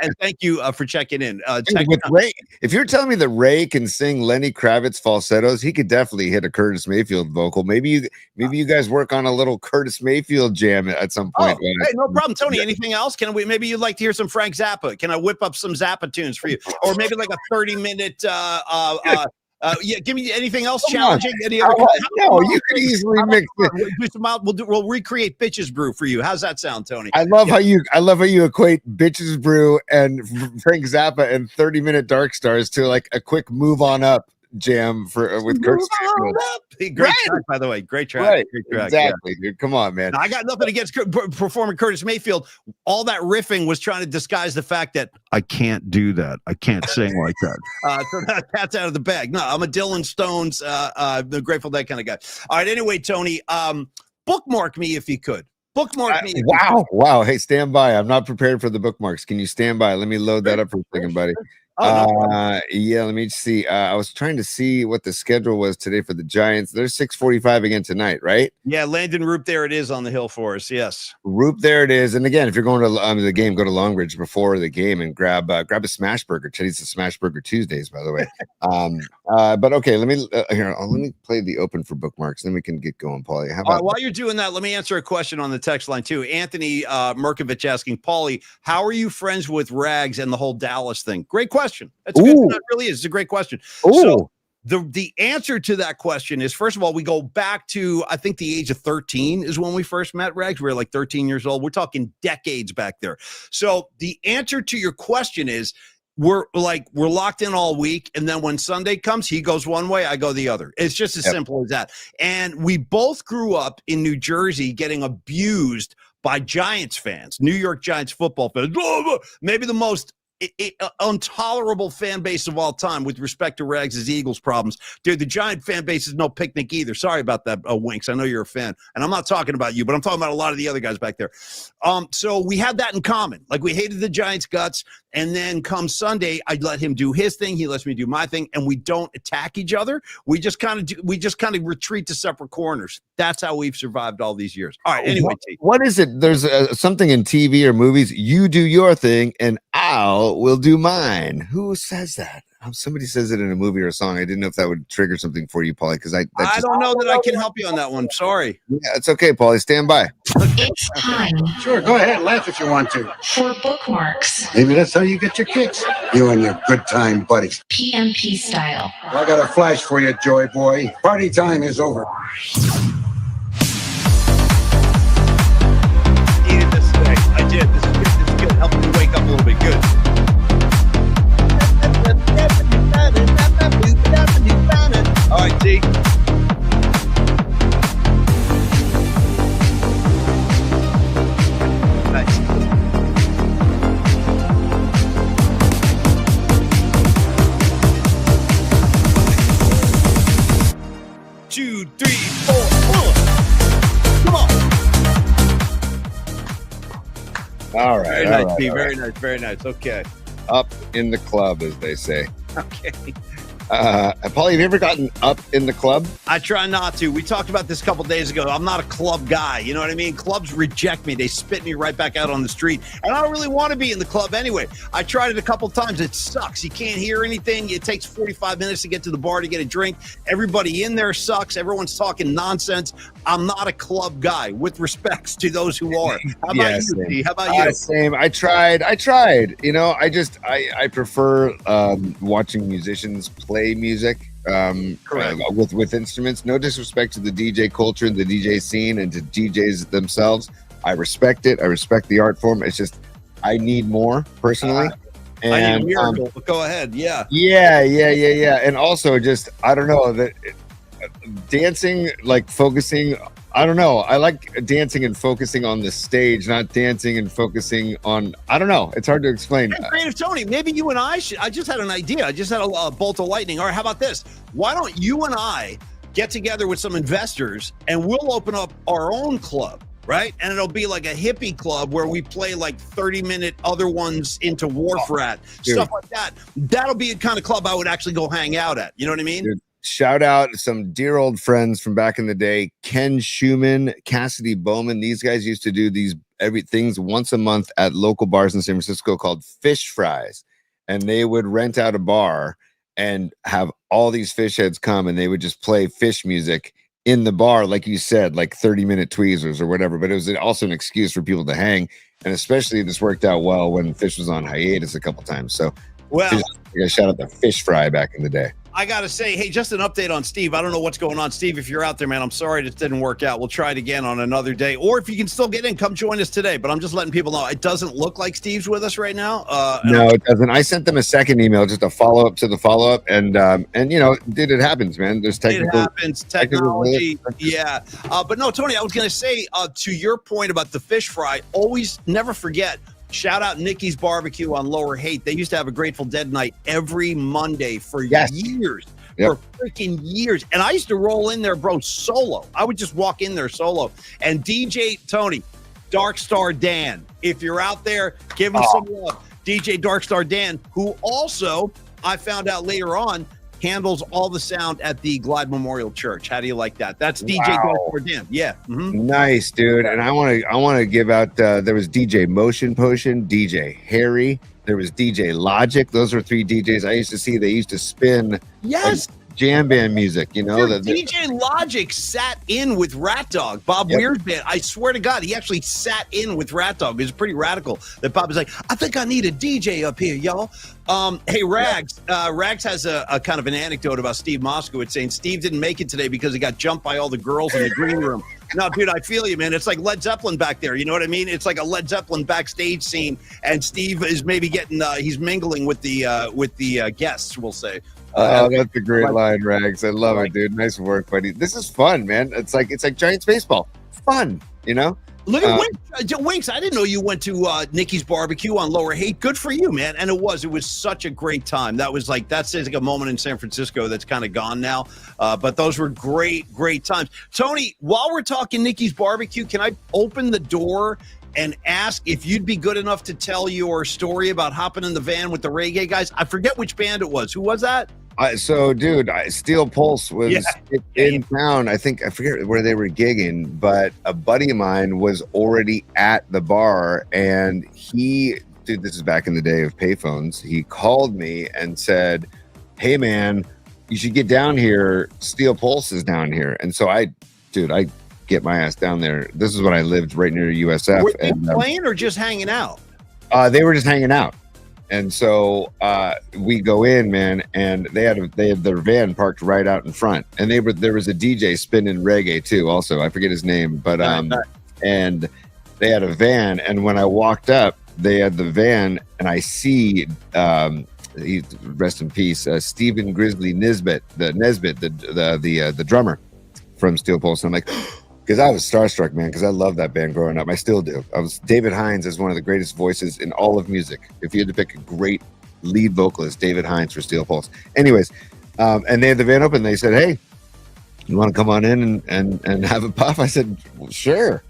And thank you for checking in. With Ray, if you're telling me that Ray can sing Lenny Kravitz falsettos, he could definitely hit a Curtis Mayfield vocal. Maybe you guys work on a little Curtis Mayfield jam at some point. Hey, no problem, Tony. Anything else? Maybe you'd like to hear some Frank Zappa? Can I whip up some Zappa tunes for you, or maybe like a 30-minute? Give me anything else challenging. Any other no, you can easily mix it. We'll recreate Bitches Brew for you. How's that sound, Tony? I love how you equate Bitches Brew and Frank Zappa and 30-minute Dark Stars to like a quick move on up jam with Curtis Mayfield. Great track, by the way. Great track. Right. Great track. Exactly, dude. Come on, man. Now, I got nothing against performing Curtis Mayfield. All that riffing was trying to disguise the fact that I can't do that. I can't sing like that. So that cat's out of the bag. No, I'm a Dylan Stones, the Grateful Dead kind of guy. All right. Anyway, Tony, bookmark me if you could. Bookmark me. Wow. Hey, stand by. I'm not prepared for the bookmarks. Can you stand by? Let me load that up for a second, buddy. Yeah, let me see. I was trying to see what the schedule was today for the Giants. They're 6:45 again tonight, right? Yeah, Landon Roop, there it is on the hill for us. Yes. Roop, there it is. And again, if you're going to the game, go to Longbridge before the game and grab a smash burger. Today's the Smash Burger Tuesdays, by the way. But okay, let me let me play the open for bookmarks, then we can get going, Paulie. How about while you're doing that, let me answer a question on the text line too. Anthony Merkovich asking, Paulie, how are you friends with Rags and the whole Dallas thing? Great question. That's a good, that really is. It's a great question. So the answer to that question is, first of all, we go back to, I think, the age of 13 is when we first met Rags. We were like 13 years old. We're talking decades back there. So the answer to your question is, we're locked in all week, and then when Sunday comes, he goes one way, I go the other. It's just as simple as that. And we both grew up in New Jersey getting abused by Giants fans, New York Giants football fans. Maybe the most intolerable fan base of all time with respect to Rags' Eagles problems. Dude, the Giant fan base is no picnic either. Sorry about that, Winks. I know you're a fan, and I'm not talking about you, but I'm talking about a lot of the other guys back there. So we had that in common. Like, we hated the Giants guts, and then come Sunday, I'd let him do his thing, he lets me do my thing, and we don't attack each other. We just kind of retreat to separate corners. That's how we've survived all these years. All right, anyway. What is it? There's something in TV or movies. You do your thing, and I'll will do mine. Who says that? Somebody says it in a movie or a song. I didn't know if that would trigger something for you, Paulie, because I don't know that I can help you on that one. Sorry. Yeah, it's okay, Paulie. Stand by. It's time. Sure, go ahead, laugh if you want to. For bookmarks. Maybe that's how you get your kicks. You and your good time buddies. PMP style. I got a flash for you, Joy Boy. Party time is over. Needed this today. I did. This is good. This is good. Helping me wake up a little bit. Good. All right, T. Nice. Two, three, four. Come on. All right. Very nice, T. Very nice. Very nice. Okay. Up in the club, as they say. Okay. Paulie, have you ever gotten up in the club? I try not to. We talked about this a couple days ago. I'm not a club guy. You know what I mean? Clubs reject me. They spit me right back out on the street. And I don't really want to be in the club anyway. I tried it a couple times. It sucks. You can't hear anything. It takes 45 minutes to get to the bar to get a drink. Everybody in there sucks. Everyone's talking nonsense. I'm not a club guy, with respects to those who are. How about you, Steve? How about you? Same. I tried. You know, I prefer watching musicians play music with instruments. No disrespect to the DJ culture and the DJ scene and to DJs themselves. I respect it. I respect the art form. It's just I need more personally. And I need a miracle, but go ahead. Yeah. And also just I don't know that dancing, like focusing. I don't know. I like dancing and focusing on the stage, not dancing and focusing on. I don't know. It's hard to explain. Hey, Creative Tony, maybe you and I should. I just had an idea. I just had a bolt of lightning. All right, how about this? Why don't you and I get together with some investors and we'll open up our own club, right? And it'll be like a hippie club where we play like 30-minute other ones into Wharf Rat, stuff like that. That'll be the kind of club I would actually go hang out at. You know what I mean? Dude. Shout out some dear old friends from back in the day, Ken Schumann, Cassidy Bowman. These guys used to do these things once a month at local bars in San Francisco called Fish Fries. And they would rent out a bar and have all these fish heads come and they would just play fish music in the bar, like you said, like 30-minute tweezers or whatever. But it was also an excuse for people to hang. And especially this worked out well when Fish was on hiatus a couple times. So shout out to Fish Fry back in the day. I got to say, hey, just an update on Steve. I don't know what's going on. Steve, if you're out there, man, I'm sorry this didn't work out. We'll try it again on another day. Or if you can still get in, come join us today. But I'm just letting people know it doesn't look like Steve's with us right now. No, it doesn't. I sent them a second email, just a follow-up to the follow-up. And you know, it happens, man. There's technical. It happens. Technology. Yeah. But no, Tony, I was going to say, to your point about the fish fry, always never forget, shout out Nikki's Barbecue on Lower Haight. They used to have a Grateful Dead night every Monday for years. For freaking years. And I used to roll in there, bro, solo. I would just walk in there solo. And DJ Tony, Dark Star Dan. If you're out there, give him some love. DJ Dark Star Dan, who also, I found out later on, handles all the sound at the Glide Memorial Church. How do you like that? That's DJ Dark Star Dan. Yeah. Nice, dude. And I want to give out, there was DJ Motion Potion, DJ Harry, there was DJ Logic. Those are 3 DJs I used to see. They used to spin jam band music, you know. Dude, DJ Logic sat in with Rat Dog, Bob Weir's band. I swear to God, he actually sat in with Rat Dog. It was pretty radical that Bob was like, I think I need a DJ up here, y'all. Hey, Rags. Rags has a kind of an anecdote about Steve Moskowitz saying Steve didn't make it today because he got jumped by all the girls in the green room. No, dude, I feel you, man. It's like Led Zeppelin back there. You know what I mean? It's like a Led Zeppelin backstage scene, and Steve is maybe getting he's mingling with the guests, we'll say. That's a great line, Rags. I love it, dude. Nice work, buddy. This is fun, man. It's like Giants baseball. Fun, you know. Look at Winks. I didn't know you went to Nikki's Barbecue on Lower Haight. Good for you, man. And it was such a great time. That's like a moment in San Francisco that's kind of gone now. But those were great times. Tony, while we're talking Nikki's Barbecue, can I open the door and ask if you'd be good enough to tell your story about hopping in the van with the reggae guys? I forget which band it was. Who was that? So, dude, Steel Pulse was in town. I forget where they were gigging, but a buddy of mine was already at the bar, and this is back in the day of payphones. He called me and said, "Hey, man, you should get down here. Steel Pulse is down here." And so I get my ass down there. This is when I lived right near USF. Were they playing or just hanging out? They were just hanging out. And so we go in, man, and they had their van parked right out in front, and there was a DJ spinning reggae too. Also, I forget his name, but and they had a van, and when I walked up, they had the van, and I see rest in peace, Stephen Grizzly Nesbitt, the drummer from Steel Pulse. And I'm like, because I was starstruck, man, because I love that band growing up. I still do. David Hines is one of the greatest voices in all of music. If you had to pick a great lead vocalist, David Hines for Steel Pulse. Anyways, and they had the van open. They said, "Hey, you want to come on in and have a puff?" I said, well, sure.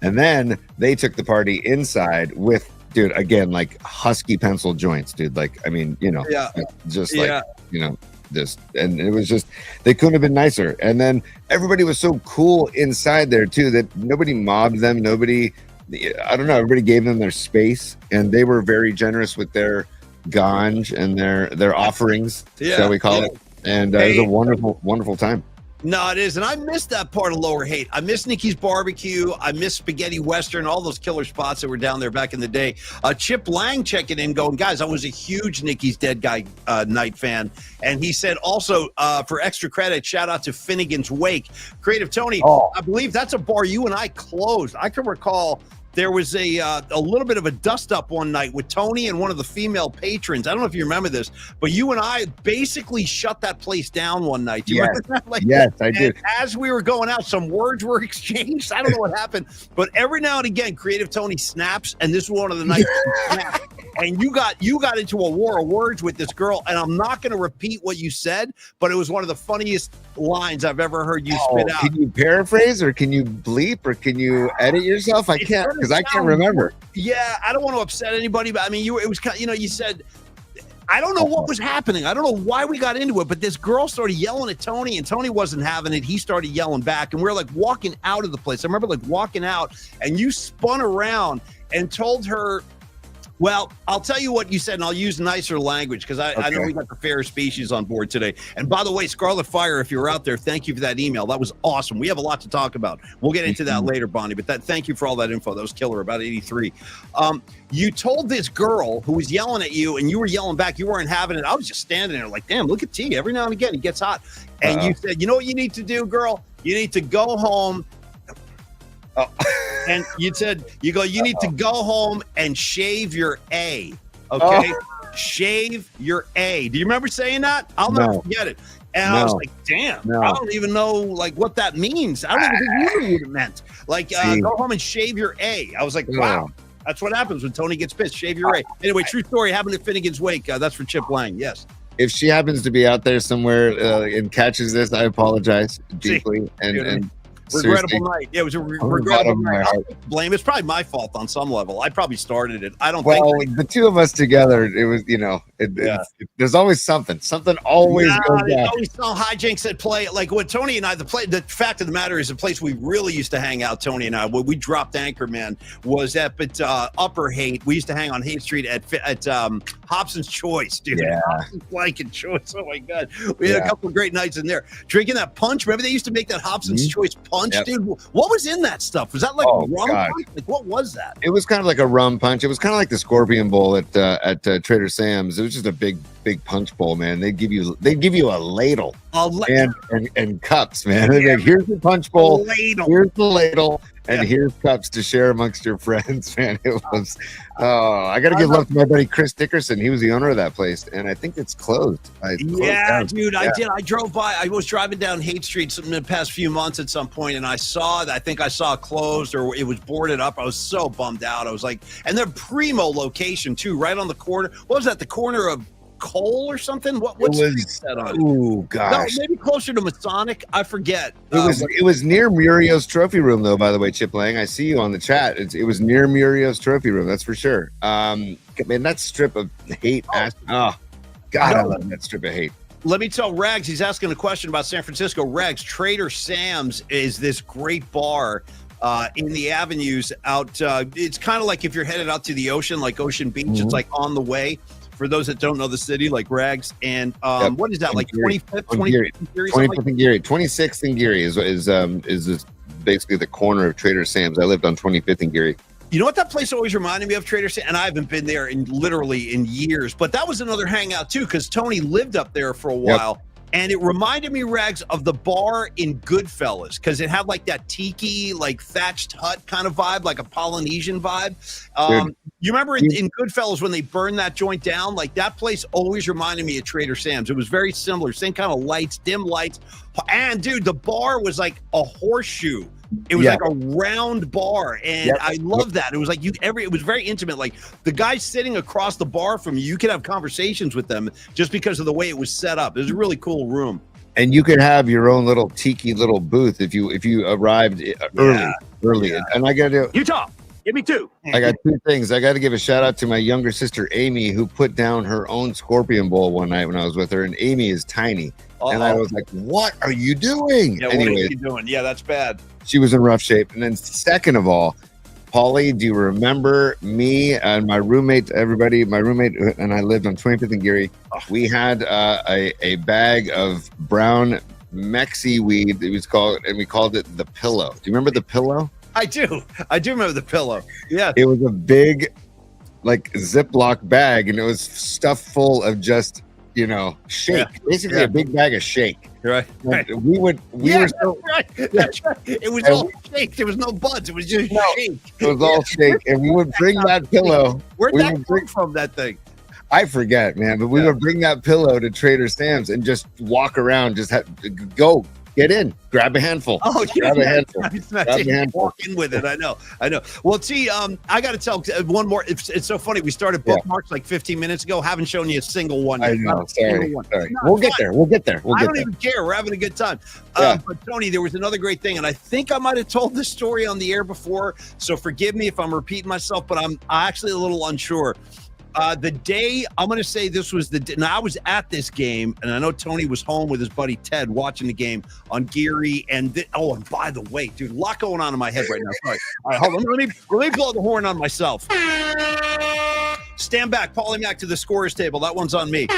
And then they took the party inside with, dude, again, like husky pencil joints, dude. Like, I mean, you know, and it was just, they couldn't have been nicer. And then everybody was so cool inside there too, that nobody mobbed them. Everybody gave them their space, and they were very generous with their ganj and their offerings, shall we call it. And it was a wonderful, wonderful time. No, it is. And I miss that part of Lower Haight. I miss Nikki's Barbecue. I miss Spaghetti Western, all those killer spots that were down there back in the day. Chip Lang checking in going, guys, I was a huge Nikki's Dead Guy Night fan. And he said also, for extra credit, shout out to Finnegan's Wake. Creative Tony, I believe that's a bar you and I closed. I can recall there was a little bit of a dust-up one night with Tony and one of the female patrons. I don't know if you remember this, but you and I basically shut that place down one night. Do you remember that? Yes, I did. As we were going out, some words were exchanged. I don't know what happened, but every now and again, Creative Tony snaps, and this was one of the nights he snapped. And you got into a war of words with this girl, and I'm not going to repeat what you said, but it was one of the funniest lines I've ever heard you spit out. Can you paraphrase, or can you bleep, or can you edit yourself? I can't, because I can't remember. Yeah, I don't want to upset anybody, but I mean, it was kind of, you said, I don't know what was happening. I don't know why we got into it, but this girl started yelling at Tony, and Tony wasn't having it. He started yelling back, and we were like walking out of the place. I remember like walking out, and you spun around and told her, well, I'll tell you what you said, and I'll use nicer language, because I know we got the fair species on board today. And by the way, Scarlet Fire, if you're out there, thank you for that email. That was awesome. We have a lot to talk about. We'll get into that later, Bonnie, but thank you for all that info. That was killer, about 83. You told this girl who was yelling at you, and you were yelling back. You weren't having it. I was just standing there like, damn, look at T. Every now and again, he gets hot. And you said, you know what you need to do, girl? You need to go home. And you said, you need to go home and shave your A. Okay? Shave your A. Do you remember saying that? I'll never forget it. And I was like, damn, I don't even know like what that means. I don't even think you knew what it meant. Like, go home and shave your A. I was like, wow. That's what happens when Tony gets pissed. Shave your A. Anyway, true story happened at Finnegan's Wake. That's for Chip Lang. Yes. If she happens to be out there somewhere and catches this, I apologize deeply. And Regrettable night. Yeah, it was a the regrettable bottom of my night. heart. I'll blame. It's probably my fault on some level. I probably started it. I don't Well, think. the two of us together, it was, there's always something always goes There's down. always some hijinks at play. Like when Tony and I, the fact of the matter is, the place we really used to hang out, Tony and I, when we dropped anchor, man, was up at Upper Haight. We used to hang on Haight Street at Hobson's Choice, dude. Yeah. Hobson's Blanket Choice. Oh my God, we had a couple of great nights in there. Drinking that punch. Remember they used to make that Hobson's Choice punch, dude. What was in that stuff? Was that like rum punch? Like what was that? It was kind of like a rum punch. It was kind of like the Scorpion Bowl at Trader Sam's. It was just a big punch bowl, man. They'd give you a ladle and cups, man. They'd be like, here's the punch bowl, here's the ladle, and here's cups to share amongst your friends, man. It was I gotta give love to my buddy Chris Dickerson. He was the owner of that place, and I think it's closed. Dude, I did. I drove by. I was driving down Haight Street in the past few months at some point, and I think I saw it closed or it was boarded up. I was so bummed out. I was like, and they're primo location too, right on the corner. What was that? The corner of Cole or something? What's that on? Oh gosh, no, maybe closer to Masonic. I forget. It was near Murio's trophy room, though. By the way, Chip Lang, I see you on the chat. It was near Murio's trophy room. That's for sure. Man, that strip of Haight. I love that strip of Haight. Let me tell Rags. He's asking a question about San Francisco. Rags, Trader Sam's is this great bar in the avenues out. It's kind of like if you're headed out to the ocean, like Ocean Beach. It's like on the way. For those that don't know the city, like Rags, and what is that, like 25th, 25th and Geary, 26th and Geary is this basically the corner of Trader Sam's. I lived on 25th and Geary. You know what that place always reminded me of, Trader Sam's? And I haven't been there in years, but that was another hangout too, because Tony lived up there for a while. And it reminded me, Rags, of the bar in Goodfellas, because it had like that tiki, like thatched hut kind of vibe, like a Polynesian vibe. You remember in Goodfellas when they burned that joint down? Like that place always reminded me of Trader Sam's. It was very similar, same kind of lights, dim lights. And dude, the bar was like a horseshoe. It was like a round bar, and I love that. It was like it was very intimate. Like the guy sitting across the bar from you could have conversations with them just because of the way it was set up. It was a really cool room. And you could have your own little tiki little booth if you arrived early. Yeah. And I got to Utah. Give me two. I got two things. I got to give a shout out to my younger sister Amy, who put down her own Scorpion Bowl one night when I was with her. And Amy is tiny. And I was like, what are you doing? Yeah, anyway, what are you doing? Yeah, that's bad. She was in rough shape. And then second of all, Paulie, do you remember me and my roommate, everybody, my roommate and I lived on 25th and Geary. We had a bag of brown Mexi weed, it was called, and we called it the Pillow. Do you remember the Pillow? I do remember the Pillow. Yeah. It was a big, like, Ziploc bag, and it was stuffed full of just, shake. Basically a big bag of shake. Right. We were so right. That's right. It was all shake. There was no buds. It was just shake. It was all shake, and we would bring that pillow. Where'd that come from? That thing? I forget, man. But we would bring that pillow to Trader Sam's and just walk around. Just go. Get in, grab a handful. Oh, grab a handful. Grab a handful. Walk in with it. I know. Well, see, I got to tell one more. It's so funny. We started Bookmarks like 15 minutes ago. Haven't shown you a single one. I know. Sorry. We'll get there. I don't even care. We're having a good time. But Tony, there was another great thing, and I think I might have told this story on the air before. So forgive me if I'm repeating myself, but I'm actually a little unsure. The day, I'm going to say this was the day. Now, I was at this game, and I know Tony was home with his buddy Ted watching the game on Geary. And and by the way, dude, a lot going on in my head right now. Sorry. All right, hold on. Let me blow the horn on myself. Stand back, Paulie Mack to the scorer's table. That one's on me.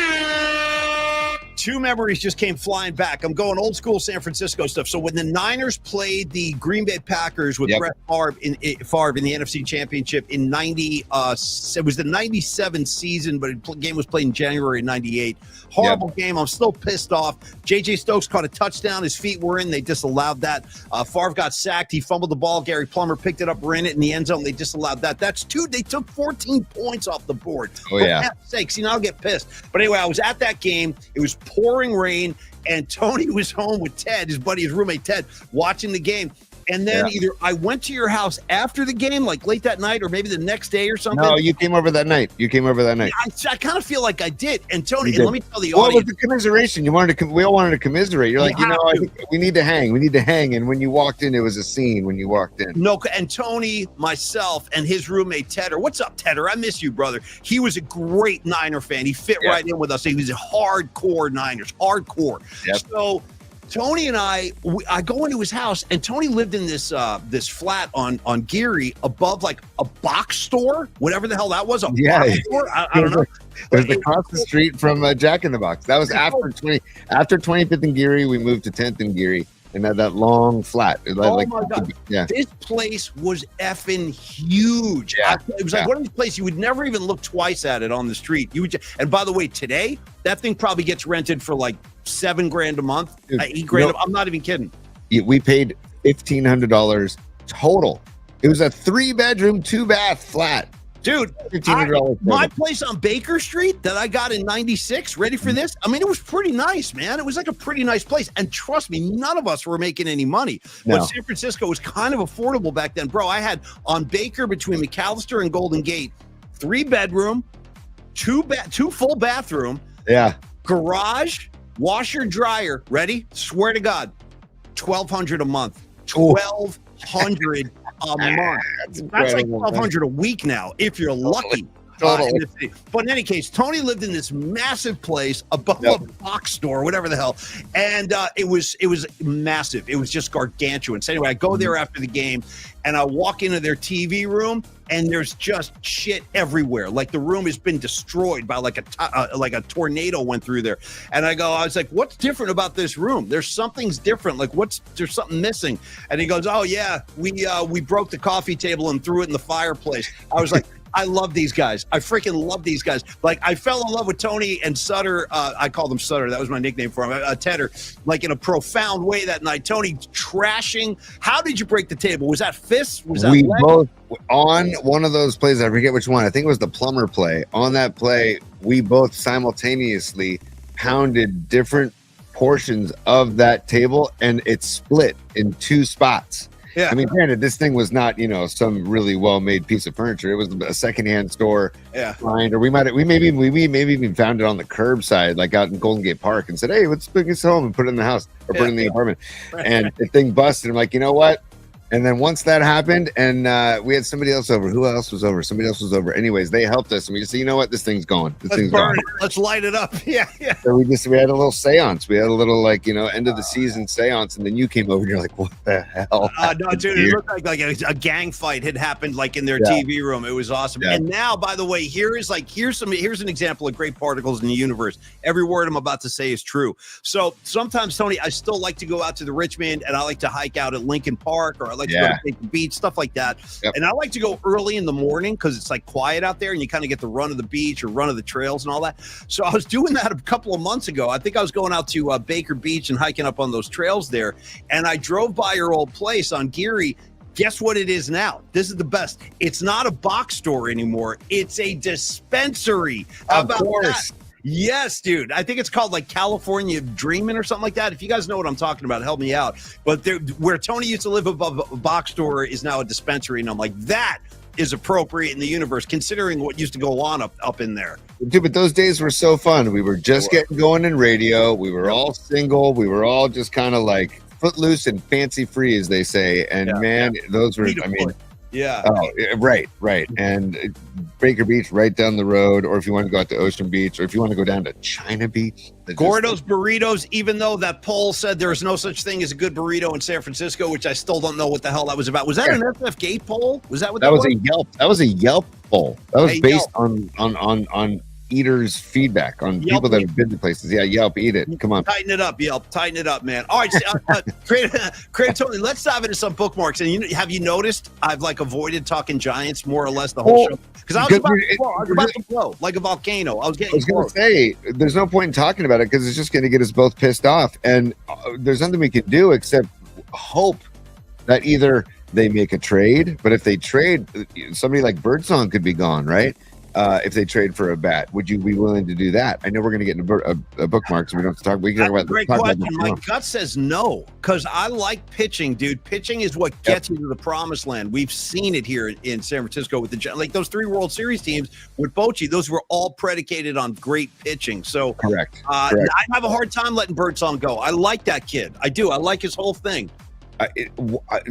Two memories just came flying back. I'm going old school San Francisco stuff. So when the Niners played the Green Bay Packers with Brett Favre in the NFC Championship in 90, it was the 97 season, but the game was played in January 98. Horrible game. I'm still pissed off. J.J. Stokes caught a touchdown. His feet were in. They disallowed that. Favre got sacked. He fumbled the ball. Gary Plummer picked it up, ran it in the end zone. They disallowed that. That's two. They took 14 points off the board. Oh, for heck's sake. See, now I'll get pissed. But anyway, I was at that game. It was pouring rain, and Tony was home with Ted, his buddy, his roommate Ted, watching the game. And then either I went to your house after the game, like late that night, or maybe the next day or something. No, you came over that night. I kind of feel like I did. And Tony, and let me tell the What was audience. the commiseration? You wanted to. We all wanted to commiserate. You're like, I think we need to hang. We need to hang. And when you walked in, it was a scene. When you walked in, No, and Tony, myself, and his roommate Tedder. What's up, Tedder? I miss you, brother. He was a great Niner fan. He fit right in with us. He was a hardcore Niners, hardcore. Yep. So Tony and I go into his house, and Tony lived in this this flat on Geary above like a box store, whatever the hell that was. Box store? I don't know. It was across the street from Jack in the Box. That was after 25th and Geary. We moved to 10th and Geary, and that long flat. My God. Yeah. This place was effing huge. Yeah. It was like one of these places you would never even look twice at it on the street. You would and by the way, today, that thing probably gets rented for like $7,000 a month, Dude, $8,000. I'm not even kidding. We paid $1,500 total. It was a 3-bedroom, 2-bath flat. Dude, my place on Baker Street that I got in 96, ready for this? I mean, it was pretty nice, man. It was like a pretty nice place. And trust me, none of us were making any money. No. But San Francisco was kind of affordable back then. Bro, I had on Baker between McAllister and Golden Gate, 3-bedroom, two full bathroom, garage, washer, dryer. Ready? Swear to God, $1,200 a month. $1,200 a month. That's like $1,200 a week now, if you're lucky. Totally. But in any case, Tony lived in this massive place above a box store, whatever the hell, and it was massive. It was just gargantuan. So anyway, I go there after the game, and I walk into their TV room, and there's just shit everywhere. Like the room has been destroyed by like a tornado went through there. And I was like, what's different about this room? Something's different. Like there's something missing. And he goes, oh yeah, we broke the coffee table and threw it in the fireplace. I was like, I love these guys. I freaking love these guys. Like I fell in love with Tony and Sutter. I called him Sutter. That was my nickname for him. Tedder, like in a profound way that night. Tony trashing. How did you break the table? Was that fists? Was that we leg? both on one of those plays? I forget which one. I think it was the plumber play. On that play, we both simultaneously pounded different portions of that table, and it split in 2 spots. Yeah. I mean, granted, this thing was not, some really well-made piece of furniture. It was a secondhand store. Yeah. Find, or we maybe even found it on the curbside, like out in Golden Gate Park, and said, "Hey, let's bring this home and put it in the house or put it in the apartment." Right. And the thing busted. I'm like, you know what? And then once that happened, and we had somebody else over. Who else was over? Somebody else was over. Anyways, they helped us, and we just said, you know what? This thing's going. Let's burn it. Let's light it up. Yeah. So we had a little seance. We had a little end of the season seance, and then you came over and you're like, what the hell? No, dude, it looked like a gang fight had happened like in their TV room. It was awesome. Yeah. And now, by the way, here's an example of great particles in the universe. Every word I'm about to say is true. So sometimes, Tony, I still like to go out to the Richmond, and I like to hike out at Lincoln Park, or I like to go to the beach, stuff like that. Yep. And I like to go early in the morning because it's like quiet out there, and you kind of get the run of the beach or run of the trails and all that. So I was doing that a couple of months ago. I think I was going out to Baker Beach and hiking up on those trails there, and I drove by your old place on Geary. Guess what it is now? This is the best. It's not a box store anymore. It's a dispensary. How about that? Yes, dude. I think it's called like California Dreamin' or something like that. If you guys know what I'm talking about, help me out. But where Tony used to live above a box store is now a dispensary. And I'm like, that is appropriate in the universe, considering what used to go on up in there. Dude, but those days were so fun. We were just getting going in radio. We were all single. We were all just kind of like footloose and fancy free, as they say. And those were, yeah. Oh, right. And Baker Beach right down the road, or if you want to go out to Ocean Beach, or if you want to go down to China Beach. Gordo's Burritos, even though that poll said there is no such thing as a good burrito in San Francisco, which I still don't know what the hell that was about. Was that an SF Gate poll? Was that what that was? A Yelp. That was a Yelp poll. That was based on eaters' feedback on people that have been to places. Yeah, Yelp, eat it. Come on. Tighten it up, Yelp. Tighten it up, man. All right, Creative Tony, let's dive into some bookmarks. And have you noticed I've avoided talking Giants more or less the whole show? Because I was about to blow like a volcano. I was going to say, there's no point in talking about it because it's just going to get us both pissed off. And there's nothing we can do except hope that either they make a trade, but if they trade, somebody like Birdsong could be gone, right? if they trade for a bat? Would you be willing to do that? I know we're going to get into a bookmark, so we don't have to talk. We can talk That's about a great talk about question. that My tomorrow. gut says no, because I like pitching, dude. Pitching is what gets you to the promised land. We've seen it here in San Francisco with like those 3 World Series teams with Bochy. Those were all predicated on great pitching. So Correct. I have a hard time letting Birdsong go. I like that kid. I do. I like his whole thing.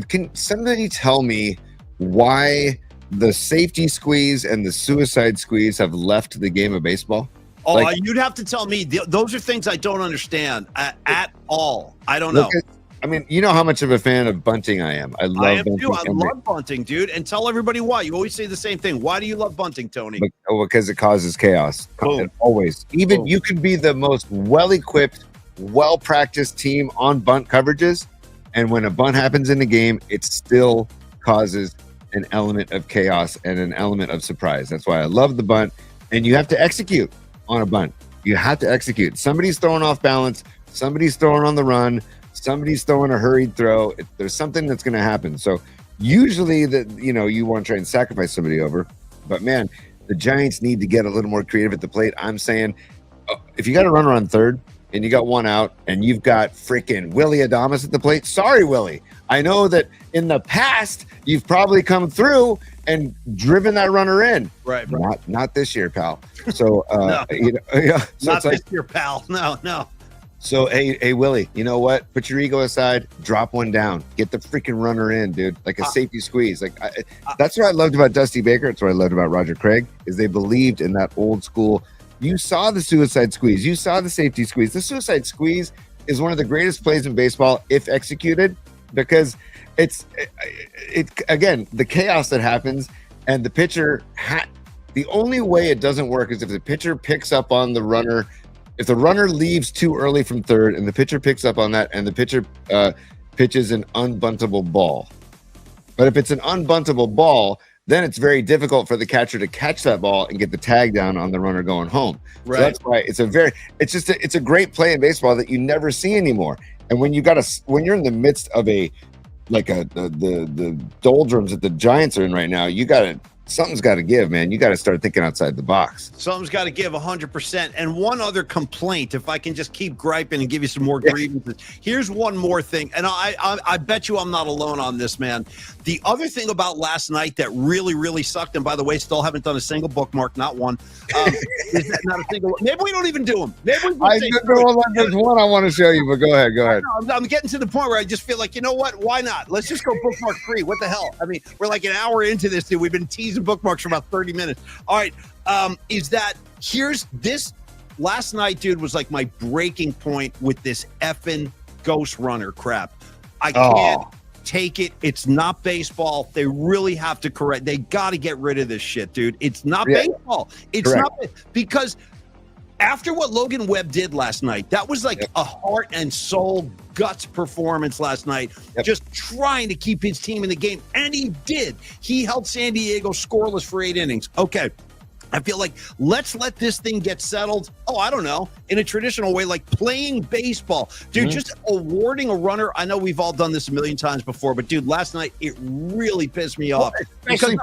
Can somebody tell me why the safety squeeze and the suicide squeeze have left the game of baseball? Oh, Like- you'd have to tell me. Those are things I don't understand at all. I don't know. I mean, you know how much of a fan of bunting I am. I love I am bunting. too. I love bunting, dude. And tell everybody why. You always say the same thing. Why do you love bunting, Tony? Because it causes chaos. Boom. It always. Even Boom. you could be the most well-equipped, well-practiced team on bunt coverages, and when a bunt happens in the game, it still causes an element of chaos and an element of surprise. That's why I love the bunt. And you have to execute on a bunt. You have to execute. Somebody's throwing off balance. Somebody's throwing on the run. Somebody's throwing a hurried throw. There's something that's going to happen. So usually you want to try and sacrifice somebody over. But man, the Giants need to get a little more creative at the plate. I'm saying if you got a runner on third and you got one out and you've got freaking Willie Adames at the plate, sorry, Willie. I know that in the past you've probably come through and driven that runner in. Right. Not this year, pal. So No. yeah. So Not it's like, this year, pal. No. so hey Willie, you know what? Put your ego aside, drop one down, get the freaking runner in, dude. Like a safety squeeze. Like that's what I loved about Dusty Baker. It's what I loved about Roger Craig is they believed in that old school. You saw the suicide squeeze. You saw the safety squeeze. The suicide squeeze is one of the greatest plays in baseball if executed, because it's again the chaos that happens and the pitcher. The only way it doesn't work is if the pitcher picks up on the runner. If the runner leaves too early from third and the pitcher picks up on that and the pitcher pitches an unbuntable ball. But if it's an unbuntable ball, then it's very difficult for the catcher to catch that ball and get the tag down on the runner going home. Right. So that's why it's a great play in baseball that you never see anymore. And when when you're in the midst of the doldrums that the Giants are in right now, something's got to give, man. You got to start thinking outside the box. Something's got to give 100%. And one other complaint, if I can just keep griping and give you some more grievances. Here's one more thing. And I bet you I'm not alone on this, man. The other thing about last night that really, really sucked, and by the way, still haven't done a single bookmark, not one. Is that not a single? Maybe we don't even do them. Maybe we There's one I want to show you, but go ahead. I'm getting to the point where I just feel like, you know what? Why not? Let's just go bookmark free. What the hell? I mean, we're like an hour into this, dude. We've been teasing bookmarks for about 30 minutes. All right. Here's this last night, dude, was like my breaking point with this effing ghost runner crap. I can't take it. It's not baseball. They really have to correct. They got to get rid of this shit, dude. It's not baseball. It's Correct. not because after what Logan Webb did last night, that was like a heart and soul guts performance last night, just trying to keep his team in the game. And he did. He held San Diego scoreless for 8 innings. Okay. I feel like let's let this thing get settled. Oh, I don't know, in a traditional way, like playing baseball. Dude, just awarding a runner. I know we've all done this a million times before, but dude, last night, it really pissed me off. Because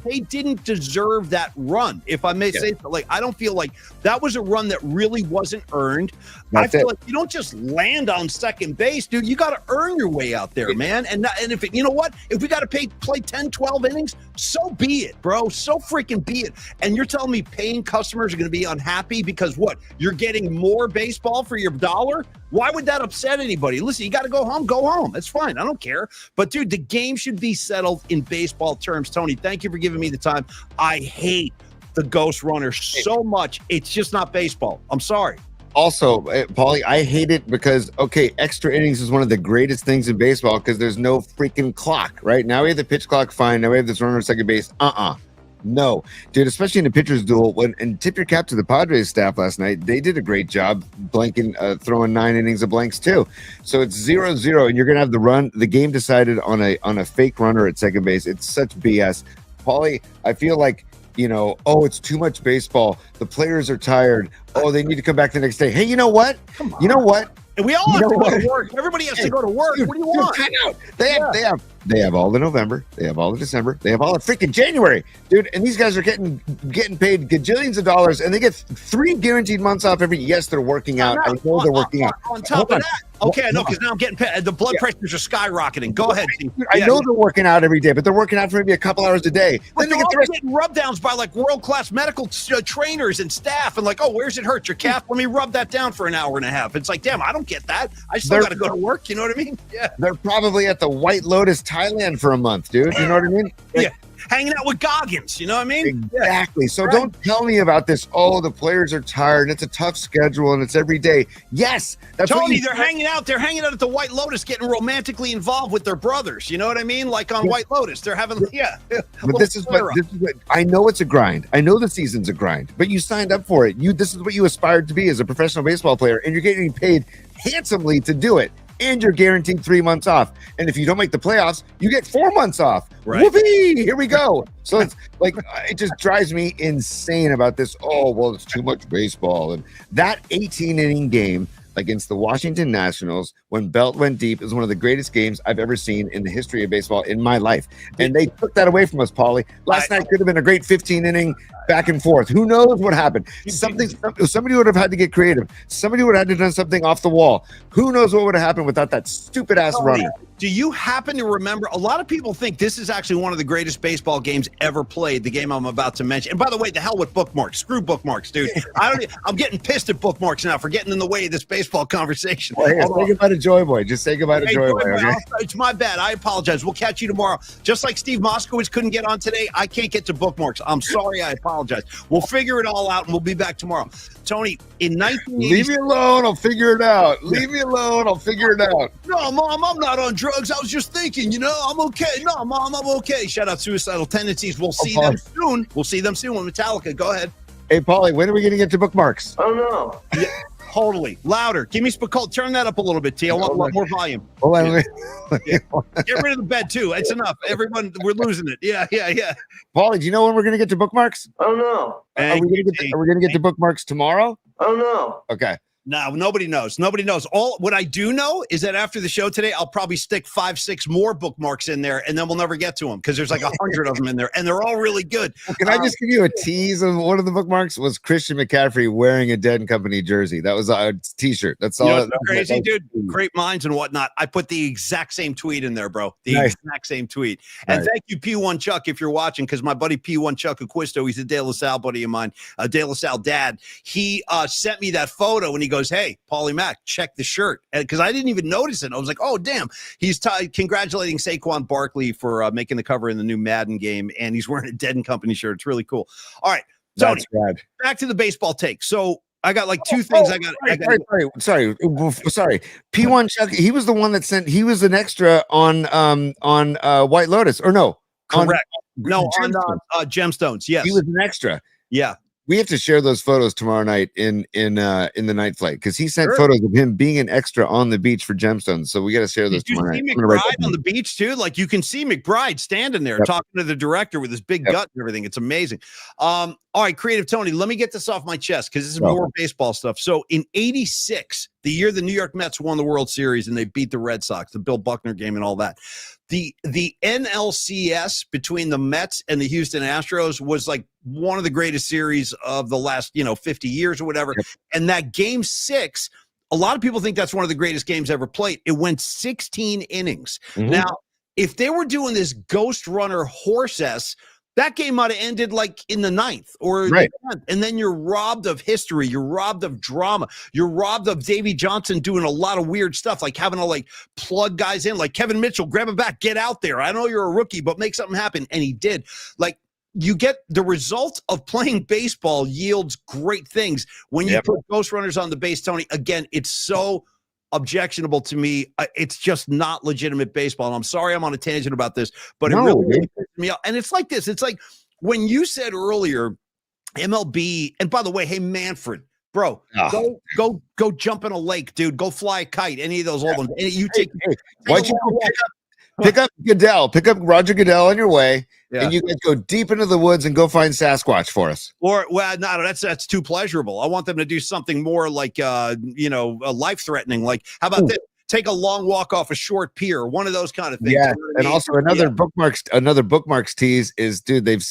they didn't deserve that run, if I may say so. Like, I don't feel like that was a run that really wasn't earned. I feel like you don't just land on second base, dude. You got to earn your way out there, man. And if it, you know what? If we got to play 10, 12 innings, so be it, bro. So freaking be it. And you're telling me paying customers are going to be unhappy because what? You're getting more baseball for your dollar? Why would that upset anybody? Listen, you got to go home. Go home. That's fine. I don't care. But, dude, the game should be settled in baseball terms. Tony, thank you for giving me the time. I hate the ghost runner so much. It's just not baseball. I'm sorry. Also, Paulie, I hate it because, extra innings is one of the greatest things in baseball because there's no freaking clock, right? Now we have the pitch clock, fine. Now we have this runner at second base. No, dude, especially in the pitcher's duel. And tip your cap to the Padres staff last night. They did a great job throwing 9 innings of blanks too. So it's 0-0, and you're going to have the game decided on a fake runner at second base. It's such BS. Paulie, I feel like, it's too much baseball. The players are tired. Oh, they need to come back the next day. Hey, you know what? Come on. You know what? And we all have to go to work. Everybody has to go to work. What do you want? Time out. They They have all the November. They have all the December. They have all the freaking January, dude. And these guys are getting paid gajillions of dollars, and they get 3 guaranteed months off every. Yes, they're working out. I know they're working out. On top of that, okay, I know, because now I'm getting paid. The blood pressures are skyrocketing. Go ahead, Steve. I know they're working out every day, but they're working out for maybe a couple hours a day. But Then they they're get the also rest. getting rub downs by like world-class medical trainers and staff, and like, oh, where's it hurt? Your calf? Let me rub that down for an hour and a half. It's like, damn, I don't get that. I still got to go to work. You know what I mean? Yeah. They're probably at the White Lotus, Thailand for a month, dude. You know what I mean? Yeah. Hanging out with Goggins. You know what I mean? Exactly. So don't tell me about this. Oh, the players are tired. And it's a tough schedule, and it's every day. Yes, that's what Tony, they're hanging out. They're hanging out at the White Lotus, getting romantically involved with their brothers. You know what I mean? Like on White Lotus, they're having But this is what I know. It's a grind. I know the season's a grind, but you signed up for it. This is what you aspired to be as a professional baseball player, and you're getting paid handsomely to do it. And you're guaranteed 3 months off. And if you don't make the playoffs, you get 4 months off. Right. Whoopee! Here we go. So it's like, it just drives me insane about this. Oh, well, it's too much baseball. And that 18-inning game against the Washington Nationals, when Belt went deep, is one of the greatest games I've ever seen in the history of baseball in my life. And they took that away from us, Paulie. Last night could have been a great 15-inning back and forth. Who knows what happened? Somebody would have had to get creative. Somebody would have had to done something off the wall. Who knows what would have happened without that stupid ass runner? Do you happen to remember? A lot of people think this is actually one of the greatest baseball games ever played, the game I'm about to mention. And by the way, the hell with Bookmarks. Screw Bookmarks, dude. I'm getting pissed at Bookmarks now for getting in the way of this baseball conversation. Well, here, say goodbye to Joy Boy. Just say goodbye to Joy Boy. Okay? It's my bad. I apologize. We'll catch you tomorrow. Just like Steve Moskowitz couldn't get on today, I can't get to Bookmarks. I'm sorry. I apologize. We'll figure it all out, and we'll be back tomorrow. Tony, in 1980, leave me alone. I'll figure it out. Leave me alone. I'll figure it out. No, Mom, I'm not on drugs. I was just thinking, I'm okay. No, Mom, I'm okay. Shout out Suicidal Tendencies. We'll see them soon. We'll see them soon with Metallica. Go ahead. Hey, Paulie, when are we going to get to Bookmarks? Oh, no. Yeah, totally. Louder. Give me Spicol. Turn that up a little bit, T. I want more volume. Hold on. Yeah. Get rid of the bed, too. It's enough. Everyone, we're losing it. Yeah. Paulie, do you know when we're going to get to Bookmarks? Oh, no. Are we going to get to Bookmarks tomorrow? Oh, no. Okay. No, nobody knows. Nobody knows. All what I do know is that after the show today, I'll probably stick 5-6 more bookmarks in there, and then we'll never get to them because there's like 100 of them in there, and they're all really good. Can I just give you a tease of one of the bookmarks? Was Christian McCaffrey wearing a Dead Company jersey? That was a T-shirt. That's all. That's crazy, dude. Great minds and whatnot. I put the exact same tweet in there, bro. The exact same tweet. And thank you, P1 Chuck, if you're watching, because my buddy P1 Chuck Aquisto, he's a De La Salle buddy of mine, De La Salle dad. He sent me that photo, and he goes, "Hey, Paulie Mack, check the shirt," because I didn't even notice it. I was like, "Oh, damn!" He's congratulating Saquon Barkley for making the cover in the new Madden game, and he's wearing a Dead and Company shirt. It's really cool. All right, Tony, back to the baseball take. So I got like two things. Sorry. P1 Chuck, he was the one that sent. He was an extra on White Lotus, or no? Correct. On Gemstones. Yes, he was an extra. Yeah. We have to share those photos tomorrow night in the night flight, because he sent photos of him being an extra on the beach for Gemstones. So we got to share those tomorrow night. Did you see McBride on the beach too? Like you can see McBride standing there talking to the director with his big gut and everything. It's amazing. All right, Creative Tony, let me get this off my chest because this is more baseball stuff. So in '86, the year the New York Mets won the World Series and they beat the Red Sox, the Bill Buckner game and all that. The NLCS between the Mets and the Houston Astros was like one of the greatest series of the last, 50 years or whatever. Yep. And that game 6, a lot of people think that's one of the greatest games ever played. It went 16 innings. Mm-hmm. Now, if they were doing this ghost runner horse that game might have ended like in the 9th or the 10th, and then you're robbed of history. You're robbed of drama. You're robbed of Davey Johnson doing a lot of weird stuff, like having to plug guys in, like Kevin Mitchell, grab him back, get out there. I know you're a rookie, but make something happen. And he did. You get the result of playing baseball yields great things when you put ghost runners on the base, Tony. Again, it's so objectionable to me. It's just not legitimate baseball. And I'm sorry I'm on a tangent about this, but it really pisses me off. And it's like this. It's like when you said earlier, MLB, and by the way, hey, Manfred, bro, go jump in a lake, dude. Go fly a kite. Any of those old ones. You take why'd you pick up Goodell? Pick up Roger Goodell on your way, and you guys go deep into the woods and go find Sasquatch for us. Or, well, no, that's too pleasurable. I want them to do something more like, life-threatening. Like, how about this? take a long walk off a short pier, one of those kind of things. Yeah, You know what I and mean? also another bookmarks tease is, dude, they've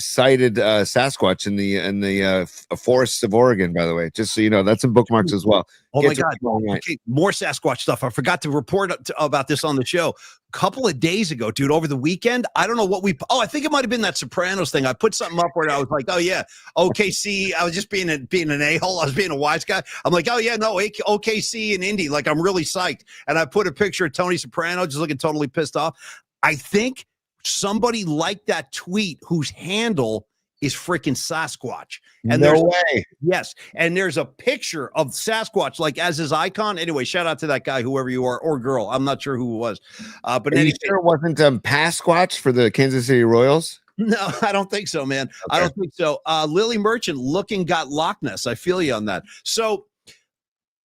cited Sasquatch in the forests of Oregon, by the way, just so you know. That's in bookmarks as well. Oh Get my to God. it tomorrow night. Okay, more Sasquatch stuff. I forgot to report about this on the show. A couple of days ago, dude, over the weekend, I don't know what I think it might have been that Sopranos thing. I put something up where I was like, oh yeah, OKC. I was just being an a-hole. I was being a wise guy. I'm like, oh yeah, no, OKC and Indy. Like, I'm really psyched. And I put a picture of Tony Soprano just looking totally pissed off. I think somebody liked that tweet whose handle is freaking Sasquatch. And No way. Yes. And there's a picture of Sasquatch, like, as his icon. Anyway, shout out to that guy, whoever you are, or girl. I'm not sure who it was. But Are you sure it wasn't Pasquatch for the Kansas City Royals? No, I don't think so, man. Okay. I don't think so. Lily Merchant looking got Loch Ness. I feel you on that. So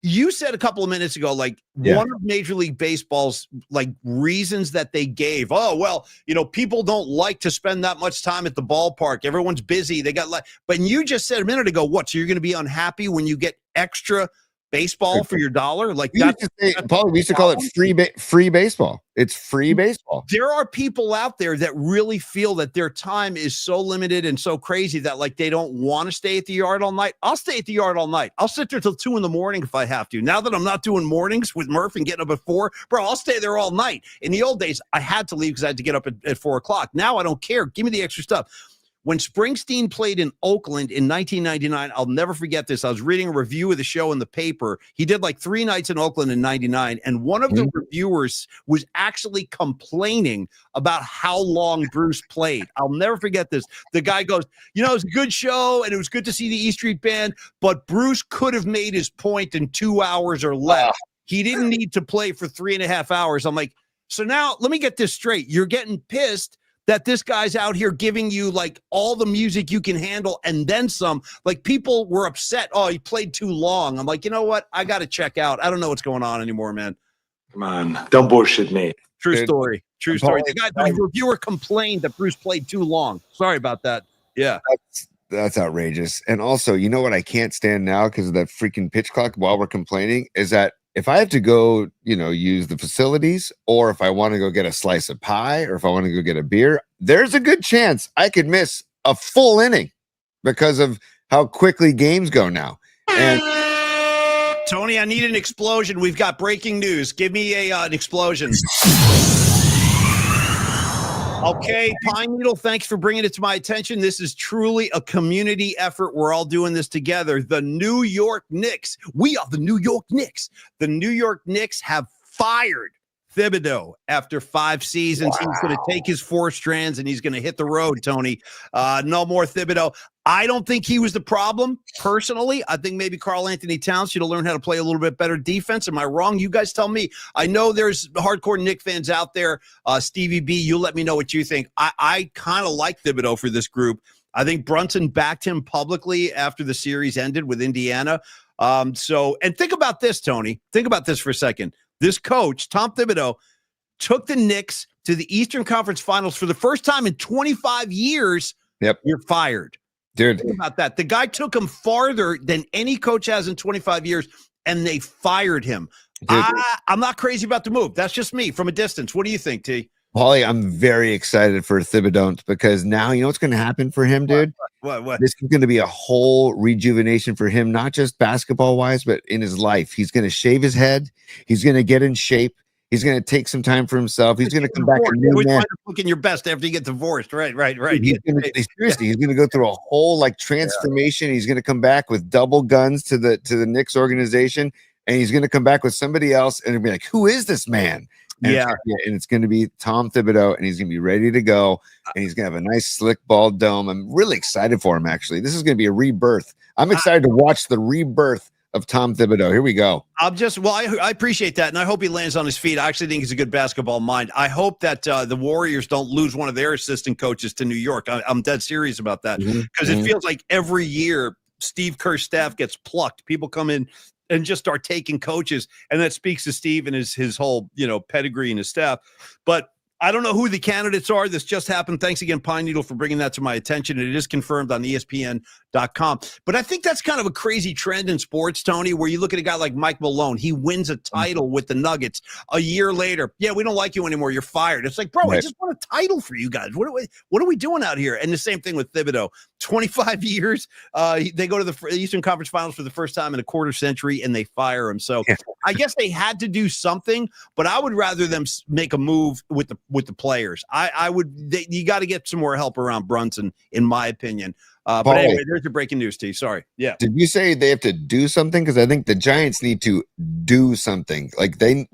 you said a couple of minutes ago, like, one of Major League Baseball's like reasons that they gave. Oh, well, people don't like to spend that much time at the ballpark. Everyone's busy. They got but you just said a minute ago, what? So you're going to be unhappy when you get extra baseball for your dollar? Like that, Paul, we used to call it free baseball. It's free baseball. There are people out there that really feel that their time is so limited and so crazy that, like, they don't want to stay at the yard all night. I'll stay at the yard all night. I'll sit there till 2 a.m. if I have to. Now that I'm not doing mornings with Murph and getting up at 4, bro, I'll stay there all night. In the old days, I had to leave because I had to get up at 4 o'clock. Now I don't care. Give me the extra stuff. When Springsteen played in Oakland in 1999, I'll never forget this. I was reading a review of the show in the paper. He did like 3 nights in Oakland in 99, and one of the reviewers was actually complaining about how long Bruce played. I'll never forget this. The guy goes, it was a good show, and it was good to see the E Street Band, but Bruce could have made his point in 2 hours or less. He didn't need to play for 3.5 hours. I'm like, so now let me get this straight. You're getting pissed that this guy's out here giving you like all the music you can handle and then some. Like, people were upset. Oh, he played too long. I'm like, you know what? I got to check out. I don't know what's going on anymore, man. Come on, don't bullshit me. True story. The reviewer complained that Bruce played too long. Sorry about that. Yeah. That's outrageous. And also, you know what I can't stand now because of that freaking pitch clock while we're complaining is that if I have to go, use the facilities, or if I want to go get a slice of pie, or if I want to go get a beer, there's a good chance I could miss a full inning because of how quickly games go now. And Tony, I need an explosion. We've got breaking news. Give me an explosion. Okay, Pine Needle, thanks for bringing it to my attention. This is truly a community effort. We're all doing this together. The New York Knicks. We are the New York Knicks. The New York Knicks have fired Thibodeau after 5 seasons. Wow. He's going to take his 4 strands and he's going to hit the road, Tony. No more Thibodeau. I don't think he was the problem, personally. I think maybe Karl Anthony Towns should have learned how to play a little bit better defense. Am I wrong? You guys tell me. I know there's hardcore Knicks fans out there. Stevie B, you let me know what you think. I kind of like Thibodeau for this group. I think Brunson backed him publicly after the series ended with Indiana. And think about this, Tony. Think about this for a second. This coach, Tom Thibodeau, took the Knicks to the Eastern Conference Finals for the first time in 25 years. Yep. You're fired. Dude. Think about that. The guy took him farther than any coach has in 25 years, and they fired him. I'm not crazy about the move. That's just me from a distance. What do you think, T? Paulie, I'm very excited for Thibodeau because now you know what's going to happen for him, dude? What? This is going to be a whole rejuvenation for him, not just basketball-wise, but in his life. He's going to shave his head. He's going to get in shape. He's going to take some time for himself. He's going to come back a new man. Looking your best after you get divorced. Right. Seriously, he's going to go through a whole transformation. Yeah. He's going to come back with double guns to the Knicks organization, and he's going to come back with somebody else, and it'll be like, who is this man? And it's going to be Tom Thibodeau, and he's going to be ready to go, and he's going to have a nice slick ball dome. I'm really excited for him, actually. This is going to be a rebirth. I'm excited to watch the rebirth of Tom Thibodeau. Here we go. I appreciate that, and I hope he lands on his feet. I actually think he's a good basketball mind. I hope that the Warriors don't lose one of their assistant coaches to New York. I'm dead serious about that because it feels like every year Steve Kerr's staff gets plucked. People come in and just start taking coaches, and that speaks to Steve and his whole pedigree and his staff. But I don't know who the candidates are. This just happened. Thanks again, Pine Needle, for bringing that to my attention. It is confirmed on ESPN.com. But I think that's kind of a crazy trend in sports, Tony, where you look at a guy like Mike Malone. He wins a title with the Nuggets. A year later, yeah, we don't like you anymore. You're fired. It's like, bro, I just won a title for you guys. What are we doing out here? And the same thing with Thibodeau. 25 years. They go to the Eastern Conference Finals for the first time in a quarter century, and they fire him. So I guess they had to do something, but I would rather them make a move with the players. You got to get some more help around Brunson, in my opinion. But anyway, there's your breaking news, T. Sorry. Yeah. Did you say they have to do something? Because I think the Giants need to do something. Like do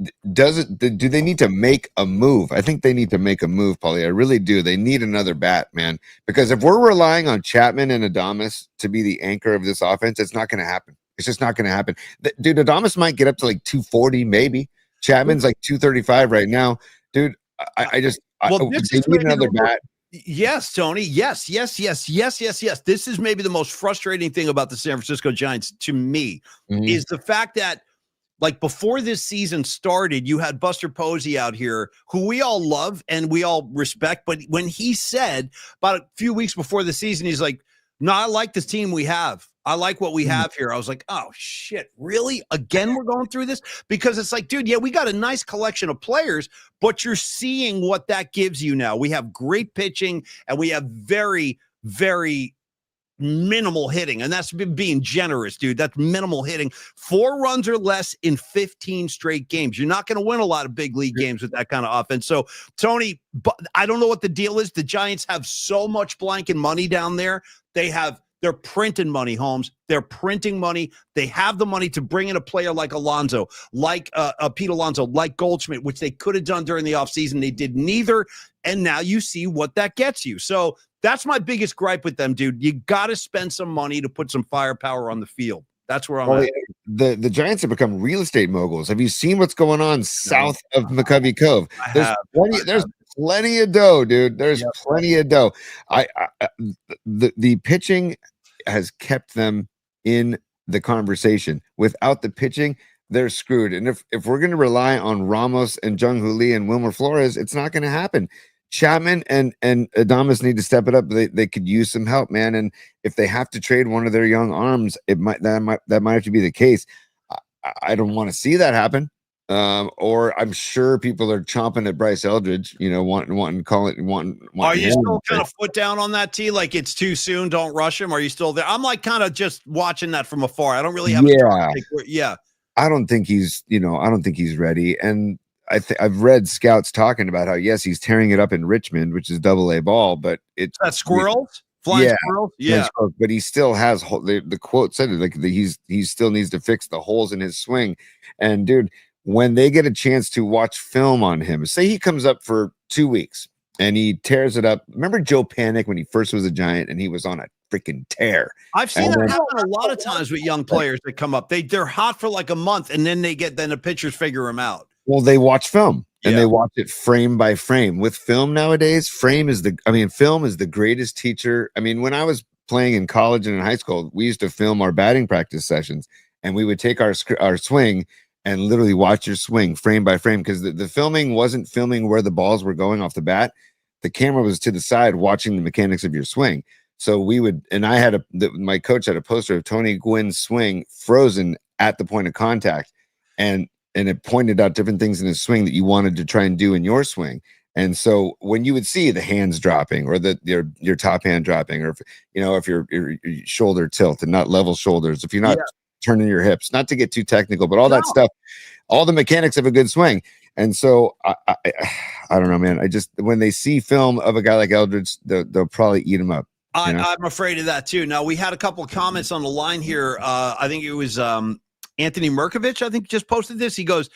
they need to make a move? I think they need to make a move, Paulie. I really do. They need another bat, man. Because if we're relying on Chapman and Adames to be the anchor of this offense, it's not going to happen. It's just not going to happen. Dude, Adames might get up to like 240, maybe. Chapman's like 235 right now. Dude, I need another bat. Yes, Tony. Yes. This is maybe the most frustrating thing about the San Francisco Giants to me is the fact that, like, before this season started, you had Buster Posey out here, who we all love and we all respect. But when he said about a few weeks before the season, he's like, no, I like this team we have. I like what we have here. I was like, oh, shit, really? Again, we're going through this? Because it's like, dude, yeah, we got a nice collection of players, but you're seeing what that gives you now. We have great pitching, and we have very, very minimal hitting, and that's being generous, dude. That's minimal hitting. 4 runs or less in 15 straight games. You're not going to win a lot of big league games with that kind of offense. So, Tony, I don't know what the deal is. The Giants have so much blanket money down there. They're printing money, Holmes. They're printing money. They have the money to bring in a player like Alonso, like Pete Alonso, like Goldschmidt, which they could have done during the offseason. They did neither, and now you see what that gets you. So that's my biggest gripe with them, dude. You got to spend some money to put some firepower on the field. That's where I'm at. The Giants have become real estate moguls. Have you seen what's going on south of McCovey Cove? There's plenty of dough, dude. There's plenty of dough. The pitching has kept them in the conversation. Without the pitching, they're screwed. And if we're going to rely on Ramos and Jung-Hoo Lee and Wilmer Flores, it's not going to happen. Chapman and Adames need to step it up. They could use some help, man. And if they have to trade one of their young arms, that might have to be the case. I don't want to see that happen. Or I'm sure people are chomping at Bryce Eldridge, wanting to call it. Are you still kind of foot down on that, T? Like, it's too soon, don't rush him? Are you still there? I'm like kind of just watching that from afar. I don't really have I don't think he's ready. And I've read scouts talking about how, yes, he's tearing it up in Richmond, which is AA ball, but it's that squirrels. Flying squirrels? Yeah. But he still has the quote said it, like he still needs to fix the holes in his swing. And dude, when they get a chance to watch film on him, say he comes up for 2 weeks and he tears it up. Remember Joe Panic when he first was a Giant and he was on a freaking tear? I've seen that happen a lot of times with young players that come up. They're hot for like a month and then the pitchers figure them out. Well, they watch film and they watch it frame by frame. With film nowadays, film is the greatest teacher. I mean, when I was playing in college and in high school, we used to film our batting practice sessions, and we would take our swing and literally watch your swing frame by frame, because the filming wasn't filming where the balls were going off the bat. The camera was to the side watching the mechanics of your swing. So we would, and I had my coach had a poster of Tony Gwynn's swing frozen at the point of contact, and it pointed out different things in his swing that you wanted to try and do in your swing. And so when you would see the hands dropping, or your top hand dropping, or if your shoulder tilt and not level shoulders, if you're not turning your hips, not to get too technical, but all that stuff, all the mechanics of a good swing. And so I don't know, man. When they see film of a guy like Eldridge, they'll probably eat him up. I'm afraid of that too. Now, we had a couple of comments on the line here. I think it was Anthony Merkovich, I think, just posted this. He goes,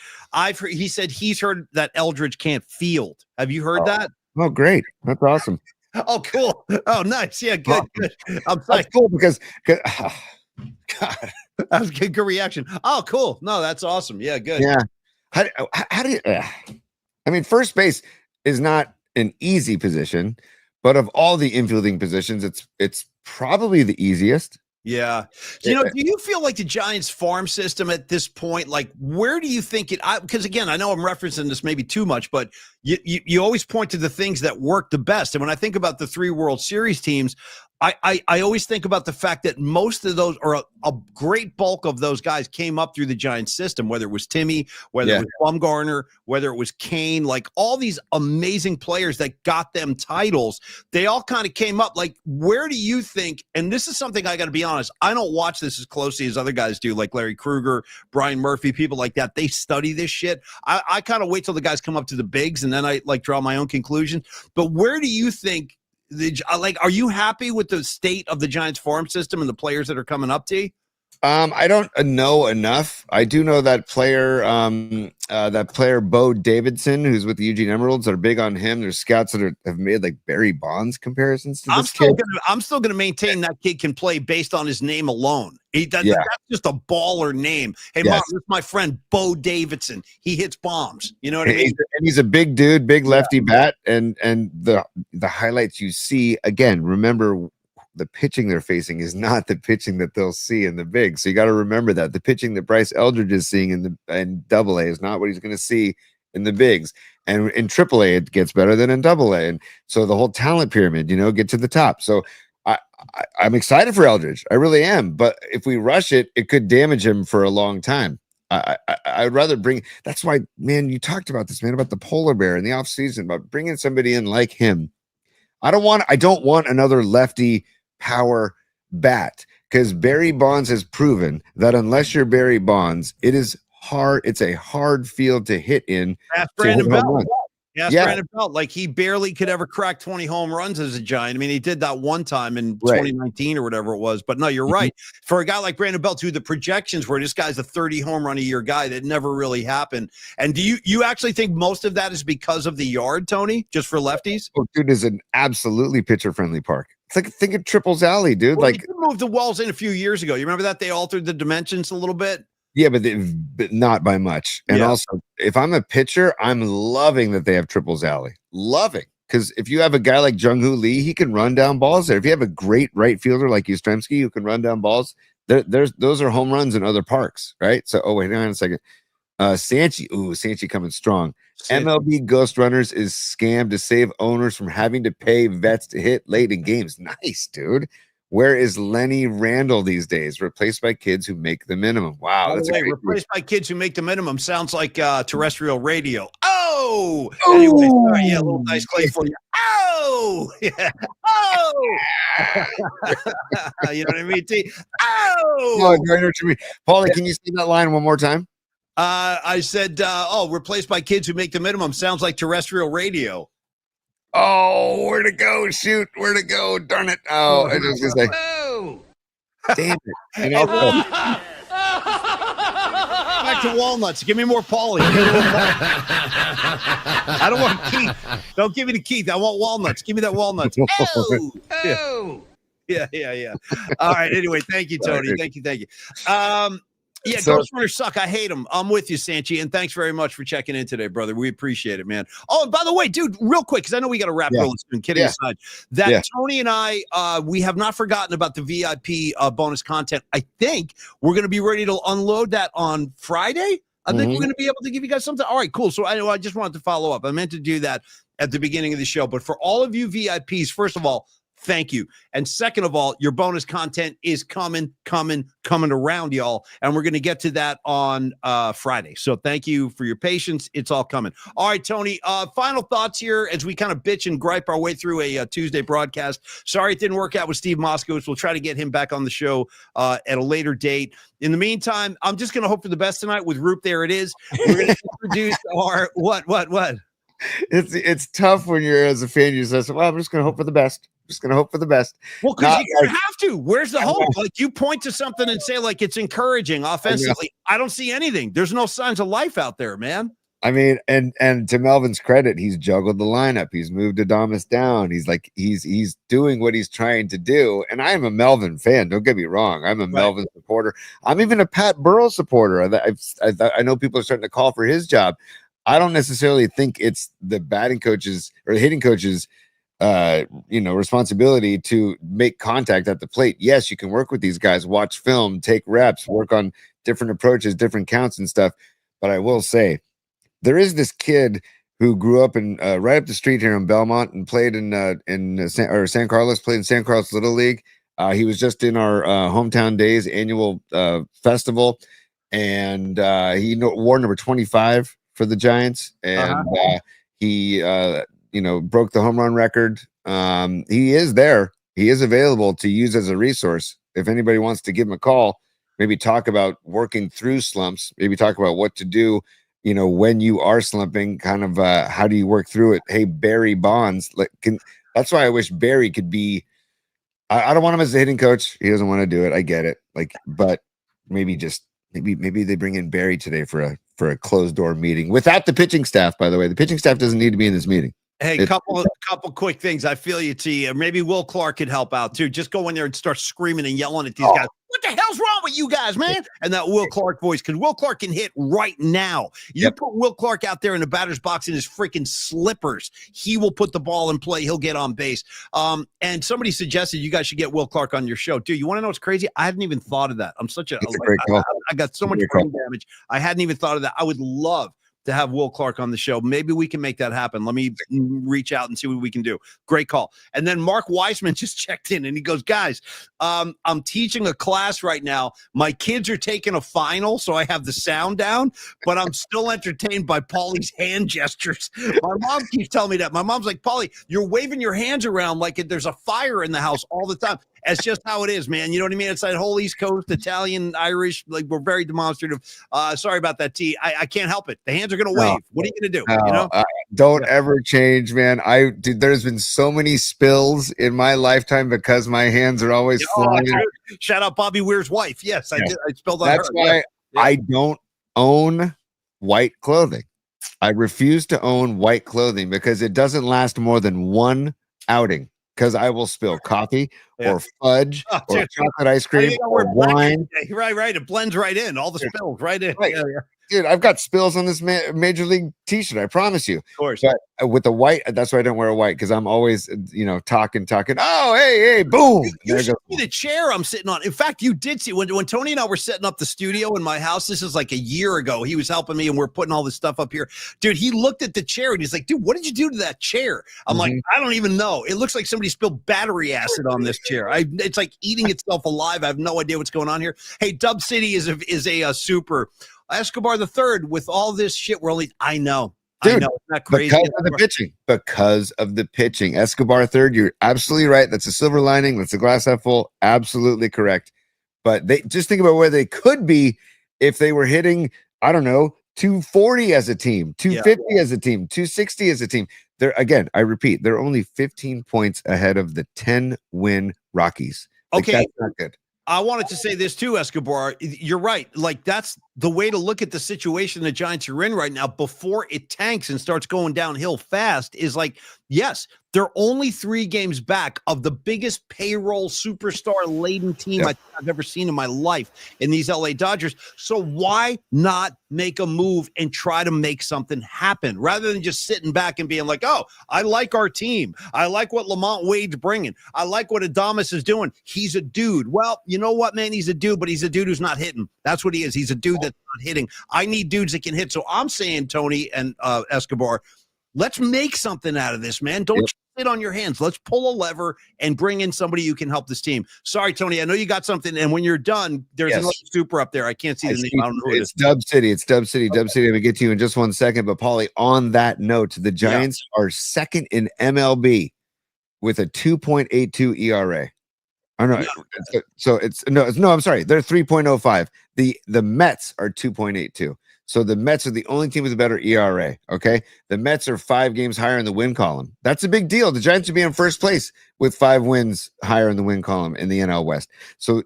he said he's heard that Eldridge can't field. Have you heard that? Oh, great. That's awesome. Oh, cool. Oh, nice. Yeah, good. Good. That's cool because God. That was a good reaction. Oh, cool. No, that's awesome. Yeah, good. Yeah. How do you, I mean, first base is not an easy position, but of all the infielding positions, it's probably the easiest. Yeah. Do you feel like the Giants farm system at this point, like where do you think because again, I know I'm referencing this maybe too much, but you always point to the things that work the best. And when I think about the 3 World Series teams, I always think about the fact that most of those, or a great bulk of those guys, came up through the Giants system, whether it was Timmy, whether it was Bumgarner, whether it was Kane, like all these amazing players that got them titles, they all kind of came up. Like, where do you think, and this is something I got to be honest, I don't watch this as closely as other guys do, like Larry Krueger, Brian Murphy, people like that. They study this shit. I kind of wait till the guys come up to the bigs, and then I like draw my own conclusions. But where do you think, are you happy with the state of the Giants farm system and the players that are coming up, T? I don't know enough. I do know that player, Bo Davidson, who's with the Eugene Emeralds, that are big on him. There's scouts that have made like Barry Bonds comparisons to this kid. I'm still gonna maintain that kid can play based on his name alone. That's just a baller name. Hey, Mom, this is my friend Bo Davidson. He hits bombs. You know what I mean? And he's a big dude, big lefty bat, and the highlights you see, again, remember, the pitching they're facing is not the pitching that they'll see in the big. So you got to remember that the pitching that Bryce Eldridge is seeing in Double-A is not what he's going to see in the bigs. And in Triple-A, it gets better than in Double-A. And so the whole talent pyramid, get to the top. So I'm excited for Eldridge. I really am. But if we rush it, it could damage him for a long time. I'd rather that's why, man, you talked about this, man, about the polar bear in the offseason, about bringing somebody in like him. I don't want another lefty power bat, because Barry Bonds has proven that unless you're Barry Bonds, it's a hard field to hit in. Ask Brandon Belt. Brandon Belt, like he barely could ever crack 20 home runs as a Giant. I mean, he did that one time in 2019 or whatever it was. But no, you're right. For a guy like Brandon Belt, who the projections were, this guy's a 30 home run a year guy, that never really happened. And do you actually think most of that is because of the yard, Tony, just for lefties? Oh, dude, is an absolutely pitcher-friendly park. It's like, think of Triples Alley, dude. Well, like, they moved the walls in a few years ago. You remember that? They altered the dimensions a little bit. Yeah, but not by much. And also, if I'm a pitcher, I'm loving that they have Triples Alley. Loving. Because if you have a guy like Jung-Hoo Lee, he can run down balls there. If you have a great right fielder like Yastrzemski who can run down balls, those are home runs in other parks, right? So, wait, hang on a second. Sanchi coming strong. MLB Ghost Runners is scammed to save owners from having to pay vets to hit late in games. Nice, dude. Where is Lenny Randall these days? Replaced by kids who make the minimum. Wow. That's replaced by kids who make the minimum. Sounds like terrestrial radio. Oh! Anyway, sorry, a little nice clay for you. Oh! Yeah. Oh! You know what I mean, T? Oh! No, I know what you mean. Paulie, can you say that line one more time? I said, replaced by kids who make the minimum. Sounds like terrestrial radio. Oh, where to go? Shoot, where to go? Darn it. Oh, I was going to say. Oh. Damn it. Back to walnuts. Give me more Paulie. I don't want Keith. Don't give me the Keith. I want walnuts. Give me that walnuts. Oh. Yeah. All right. Anyway, thank you, Tony. Thank you. Ghost Runners suck. I hate them. I'm with you, Sanchi, and thanks very much for checking in today, brother. We appreciate it, man. Oh, and by the way, dude, real quick, because I know we got to wrap really soon. Kidding aside, Tony and I, we have not forgotten about the VIP bonus content. I think we're going to be ready to unload that on Friday. I think we're going to be able to give you guys something. All right, cool. So I just wanted to follow up. I meant to do that at the beginning of the show, but for all of you VIPs, first of all, thank you. And second of all, your bonus content is coming around, y'all. And we're going to get to that on Friday. So thank you for your patience. It's all coming. All right, Tony, final thoughts here as we kind of bitch and gripe our way through a Tuesday broadcast. Sorry it didn't work out with Steve Moskowitz. We'll try to get him back on the show at a later date. In the meantime, I'm just going to hope for the best tonight with Roop. There it is. We're going to introduce our what? It's tough when you're, as a fan, you say, well, I'm just going to hope for the best. Well, because you have to. Where's the hope? Like, you point to something and say, like, it's encouraging offensively. I don't see anything. There's no signs of life out there, man. I mean, and to Melvin's credit, he's juggled the lineup. He's moved Adames down. He's doing what he's trying to do. And I am a Melvin fan. Don't get me wrong. I'm a Melvin supporter. I'm even a Pat Burrell supporter. I know people are starting to call for his job. I don't necessarily think it's the batting coaches or the hitting coaches responsibility to make contact at the plate. Yes, you can work with these guys, watch film, take reps, work on different approaches, different counts and stuff. But I will say, there is this kid who grew up in right up the street here in Belmont and played in San Carlos, played in San Carlos Little League. He was just in our Hometown Days annual festival, and he wore number 25 for the Giants, and he broke the home run record. He is there. He is available to use as a resource. If anybody wants to give him a call, maybe talk about working through slumps, maybe talk about what to do, when you are slumping, kind of how do you work through it? Hey, Barry Bonds, that's why I wish Barry could be. I don't want him as a hitting coach. He doesn't want to do it. I get it. But maybe they bring in Barry today for a closed door meeting without the pitching staff. By the way, the pitching staff doesn't need to be in this meeting. Hey, couple quick things. I feel you, T. Maybe Will Clark could help out too. Just go in there and start screaming and yelling at these guys. What the hell's wrong with you guys, man? And that Will Clark voice, because Will Clark can hit right now. You put Will Clark out there in the batter's box in his freaking slippers, he will put the ball in play. He'll get on base. And somebody suggested you guys should get Will Clark on your show. Dude, you want to know what's crazy? I hadn't even thought of that. I'm such a great call. I got so much brain damage. I hadn't even thought of that. I would love to have Will Clark on the show. Maybe we can make that happen. Let me reach out and see what we can do. Great call. And then Mark Weisman just checked in and he goes, guys, I'm teaching a class right now. My kids are taking a final, so I have the sound down, but I'm still entertained by Paulie's hand gestures. My mom keeps telling me that. My mom's like, Paulie, you're waving your hands around like there's a fire in the house all the time. That's just how it is, man. You know what I mean? It's that whole East Coast, Italian, Irish, we're very demonstrative. Sorry about that, T. I can't help it. The hands are going to wave. What are you going to do? Don't ever change, man. Dude, there's been so many spills in my lifetime because my hands are always flying. Shout out Bobby Weir's wife. Yes, I did. I spilled on That's her. why I don't own white clothing. I refuse to own white clothing because it doesn't last more than one outing. Because I will spill coffee or fudge or chocolate ice cream or wine. Right. It blends right in. All the spills right in. Right. Dude, I've got spills on this Major League t-shirt. I promise you. Of course. But with the white, that's why I don't wear a white, because I'm always, talking. Oh, hey, boom. You should see the chair I'm sitting on. In fact, you did see when Tony and I were setting up the studio in my house. This is like a year ago. He was helping me and we're putting all this stuff up here. Dude, he looked at the chair and he's like, dude, what did you do to that chair? I'm like, I don't even know. It looks like somebody spilled battery acid on this chair. It's like eating itself alive. I have no idea what's going on here. Hey, Dub City is a super. Escobar the third with all this shit. I know. Dude, I know. It's not crazy. Because of the pitching. Escobar third, you're absolutely right. That's a silver lining. That's a glass half full. Absolutely correct. But they just think about where they could be if they were hitting, I don't know, 240 as a team, 250 as a team, 260 as a team. I repeat, they're only 15 points ahead of the 10-win Rockies. Okay. That's not good. I wanted to say this too, Escobar. You're right. That's the way to look at the situation the Giants are in right now before it tanks and starts going downhill fast is yes, they're only 3 games back of the biggest payroll superstar laden team I've ever seen in my life in these LA Dodgers. So why not make a move and try to make something happen rather than just sitting back and being like, oh, I like our team. I like what Lamont Wade's bringing. I like what Adames is doing. He's a dude. Well, you know what, man? He's a dude, but he's a dude who's not hitting. That's what he is. He's a dude that's not hitting. I need dudes that can hit. So I'm saying, Tony and Escobar, let's make something out of this, man. Don't sit on your hands. Let's pull a lever and bring in somebody who can help this team. Sorry, Tony. I know you got something. And when you're done, there's another super up there. I can't see the name. I don't know who it is. Dub City. It's Dub City. Okay. Dub City. I'm going to get to you in just one second. But, Paulie, on that note, the Giants are second in MLB with a 2.82 ERA. Oh, no. I'm sorry. They're 3.05. The Mets are 2.82. So the Mets are the only team with a better ERA, okay? The Mets are 5 games higher in the win column. That's a big deal. The Giants would be in first place with 5 wins higher in the win column in the NL West. So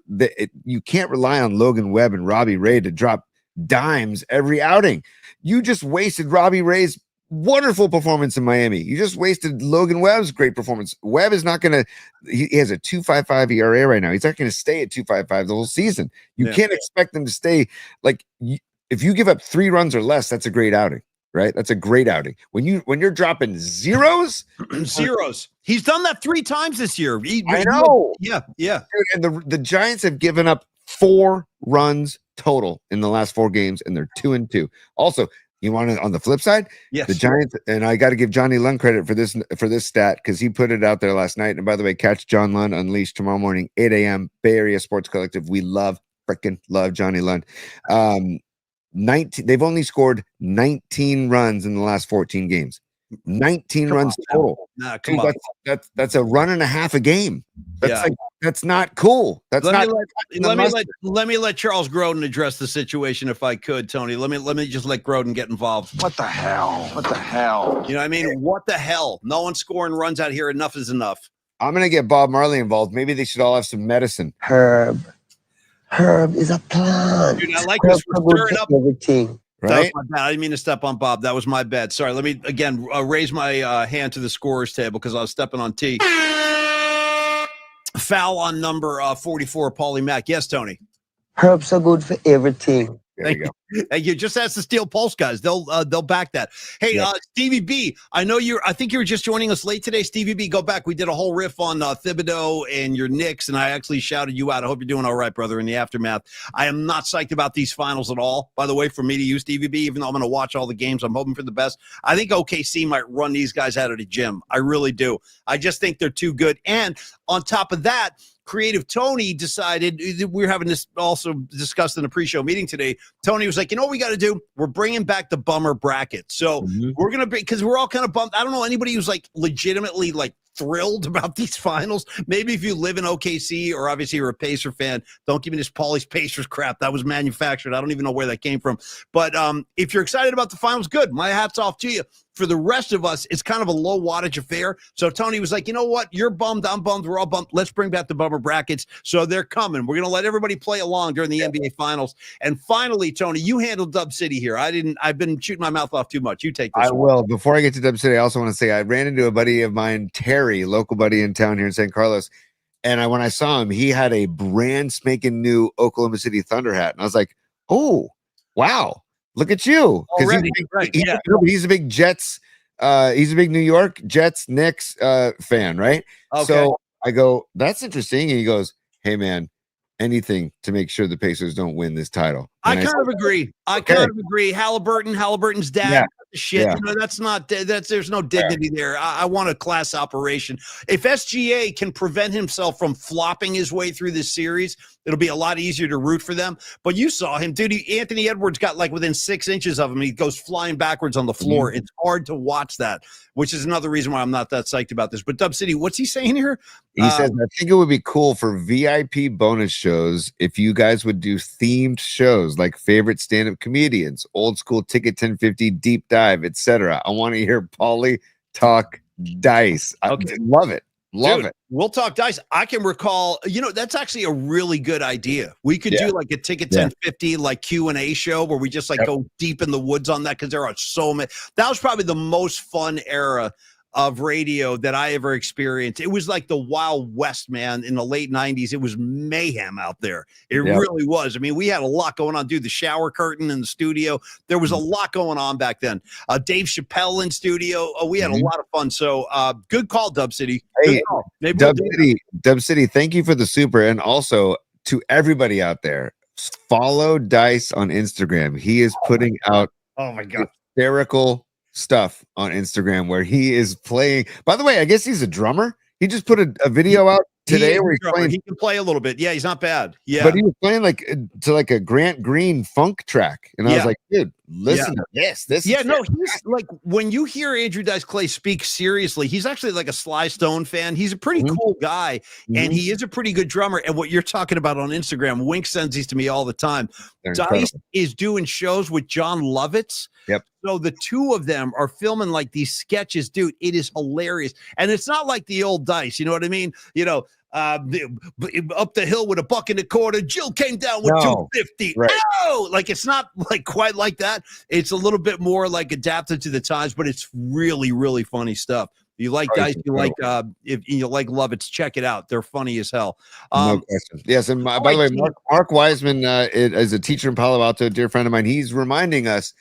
you can't rely on Logan Webb and Robbie Ray to drop dimes every outing. You just wasted Robbie Ray's wonderful performance in Miami. You just wasted Logan Webb's great performance. Webb is not going to – he has a 2.55 ERA right now. He's not going to stay at 2.55 the whole season. You can't expect them to stay – if you give up 3 runs or less, that's a great outing, right? That's a great outing. When you're dropping zeros, zeros. He's done that 3 times this year. I know. Yeah. Dude, and the Giants have given up 4 runs total in the last 4 games, and they're 2-2. Also, you want it on the flip side? Yes. The Giants, and I got to give Johnny Lund credit for this stat because he put it out there last night. And by the way, catch John Lund Unleashed tomorrow morning, 8 a.m. Bay Area Sports Collective. We freaking love Johnny Lund. 19. They've only scored 19 runs in the last 14 games. 19 runs total. Nah, come on. That's a run and a half a game. That's not cool. Let me let Charles Grodin address the situation if I could, Tony. Let me just let Grodin get involved. What the hell? You know what I mean? What the hell? No one's scoring runs out here. Enough is enough. I'm gonna get Bob Marley involved. Maybe they should all have some medicine. Herb is a plant. Dude, I like this. We're stirring up everything. Right? I didn't mean to step on Bob. That was my bad. Sorry. Let me again raise my hand to the scorer's table because I was stepping on T. Foul on number 44, Paulie Mack. Yes, Tony. Herbs are good for everything. There you go. Hey, you just ask the Steel Pulse guys. They'll back that. Hey, Stevie B, I think you were just joining us late today. Stevie B, go back. We did a whole riff on Thibodeau and your Knicks, and I actually shouted you out. I hope you're doing all right, brother, in the aftermath. I am not psyched about these finals at all, by the way, for me to use Stevie B, even though I'm going to watch all the games. I'm hoping for the best. I think OKC might run these guys out of the gym. I really do. I just think they're too good. And on top of that, Creative Tony decided, we were having this also discussed in a pre-show meeting today. Tony was like, you know what we got to do? We're bringing back the bummer bracket. So we're going to be, because we're all kind of bummed. I don't know anybody who's like legitimately like thrilled about these finals. Maybe if you live in OKC or obviously you're a Pacer fan, don't give me this Paulie's Pacers crap. That was manufactured. I don't even know where that came from. But if you're excited about the finals, good. My hat's off to you. For the rest of us, it's kind of a low wattage affair. So Tony was like, you know what? You're bummed. I'm bummed. We're all bummed. Let's bring back the bummer brackets. So they're coming. We're going to let everybody play along during the NBA finals. And finally, Tony, you handled Dub City here. I've been shooting my mouth off too much. You take this. I will. Before I get to Dub City, I also want to say I ran into a buddy of mine, Terry, local buddy in town here in San Carlos. And when I saw him, he had a brand spanking new Oklahoma City Thunder hat. And I was like, oh, wow. Look at you. He's a big Jets. He's a big New York Jets, Knicks fan, right? Okay. So I go, that's interesting. And he goes, hey, man, anything to make sure the Pacers don't win this title. And I kind of agree. Kind of agree. Halliburton's dad. Yeah. Shit, Yeah. you know, there's no dignity there. I want a class operation. If SGA can prevent himself from flopping his way through this series, it'll be a lot easier to root for them. But you saw him, dude. Anthony Edwards got like within 6 inches of him. He goes flying backwards on the floor. It's hard to watch that, which is another reason why I'm not that psyched about this. But Dub City, what's he saying here? He says, I think it would be cool for VIP bonus shows if you guys would do themed shows like favorite stand-up comedians, old school ticket 1050, deep dive, etc. I want to hear Paulie talk dice. Okay. I love it. Love it. We'll talk dice. I can recall, that's actually a really good idea. We could do like a ticket 1050 like Q&A show where we just go deep in the woods on that because there are so many. That was probably the most fun era of radio that I ever experienced. It was like the Wild West, man, in the late 90s. It was mayhem out there. It really was. I mean, we had a lot going on, dude. The shower curtain in the studio. There was a lot going on back then. Dave Chappelle in studio. We had a lot of fun. So good call, Dub City. Hey, Dub City, thank you for the super. And also to everybody out there, follow Dice on Instagram. He is putting out hysterical stuff on Instagram where he is playing. By the way, I guess he's a drummer. He just put a video out today where he's playing. He can play a little bit. Yeah, he's not bad. Yeah, but he was playing to a Grant Green funk track, and I was like, dude, listen to this. This he's like, when you hear Andrew Dice Clay speak seriously, he's actually like a Sly Stone fan. He's a pretty cool guy, and he is a pretty good drummer. And what you're talking about on Instagram, Wink sends these to me all the time. Dice is doing shows with John Lovitz. Yep. So the two of them are filming like these sketches, dude. It is hilarious, and it's not like the old Dice. You know what I mean? Up the hill with a buck in the quarter. Jill came down with 250. Right. Oh, like it's not like quite like that. It's a little bit more like adapted to the times, but it's really, really funny stuff. You like Dice, you like if you like Lovitz, check it out. They're funny as hell. No question. Yes, and by the way, Mark Wiseman is a teacher in Palo Alto, a dear friend of mine. He's reminding us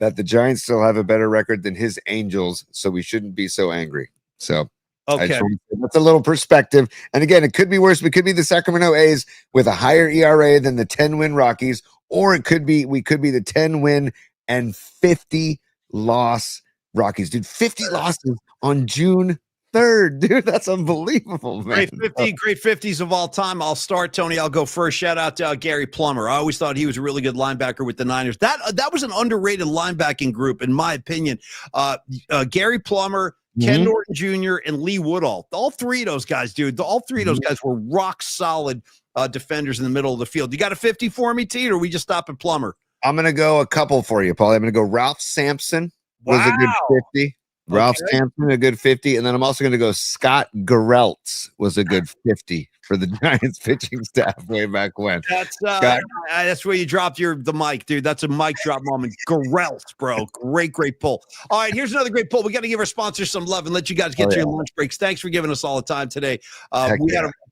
that the Giants still have a better record than his Angels, so we shouldn't be so angry. So Okay. That's a little perspective. And again, it could be worse. We could be the Sacramento A's with a higher ERA than the 10-win Rockies, or we could be the 10-win and 50-loss Rockies. Dude, 50 losses on June 3rd, dude. That's unbelievable, man. Great 50s of all time. I'll start, Tony. I'll go first. Shout out to Gary Plummer. I always thought he was a really good linebacker with the Niners. That was an underrated linebacking group, in my opinion. Gary Plummer, Ken Norton Jr., and Lee Woodall. All three of those guys, dude. All three of those guys were rock solid defenders in the middle of the field. You got a 50 for me, T, or we just stop at Plummer? I'm going to go a couple for you, Paulie. I'm going to go Ralph Sampson was a good 50. Ralph Sampson, a good 50. And then I'm also going to go Scott Gereltz was a good 50 for the Giants pitching staff way back when. That's where you dropped the mic, dude. That's a mic drop moment. Gereltz, bro. Great pull. All right, here's another great pull. We got to give our sponsors some love and let you guys get to your lunch breaks. Thanks for giving us all the time today.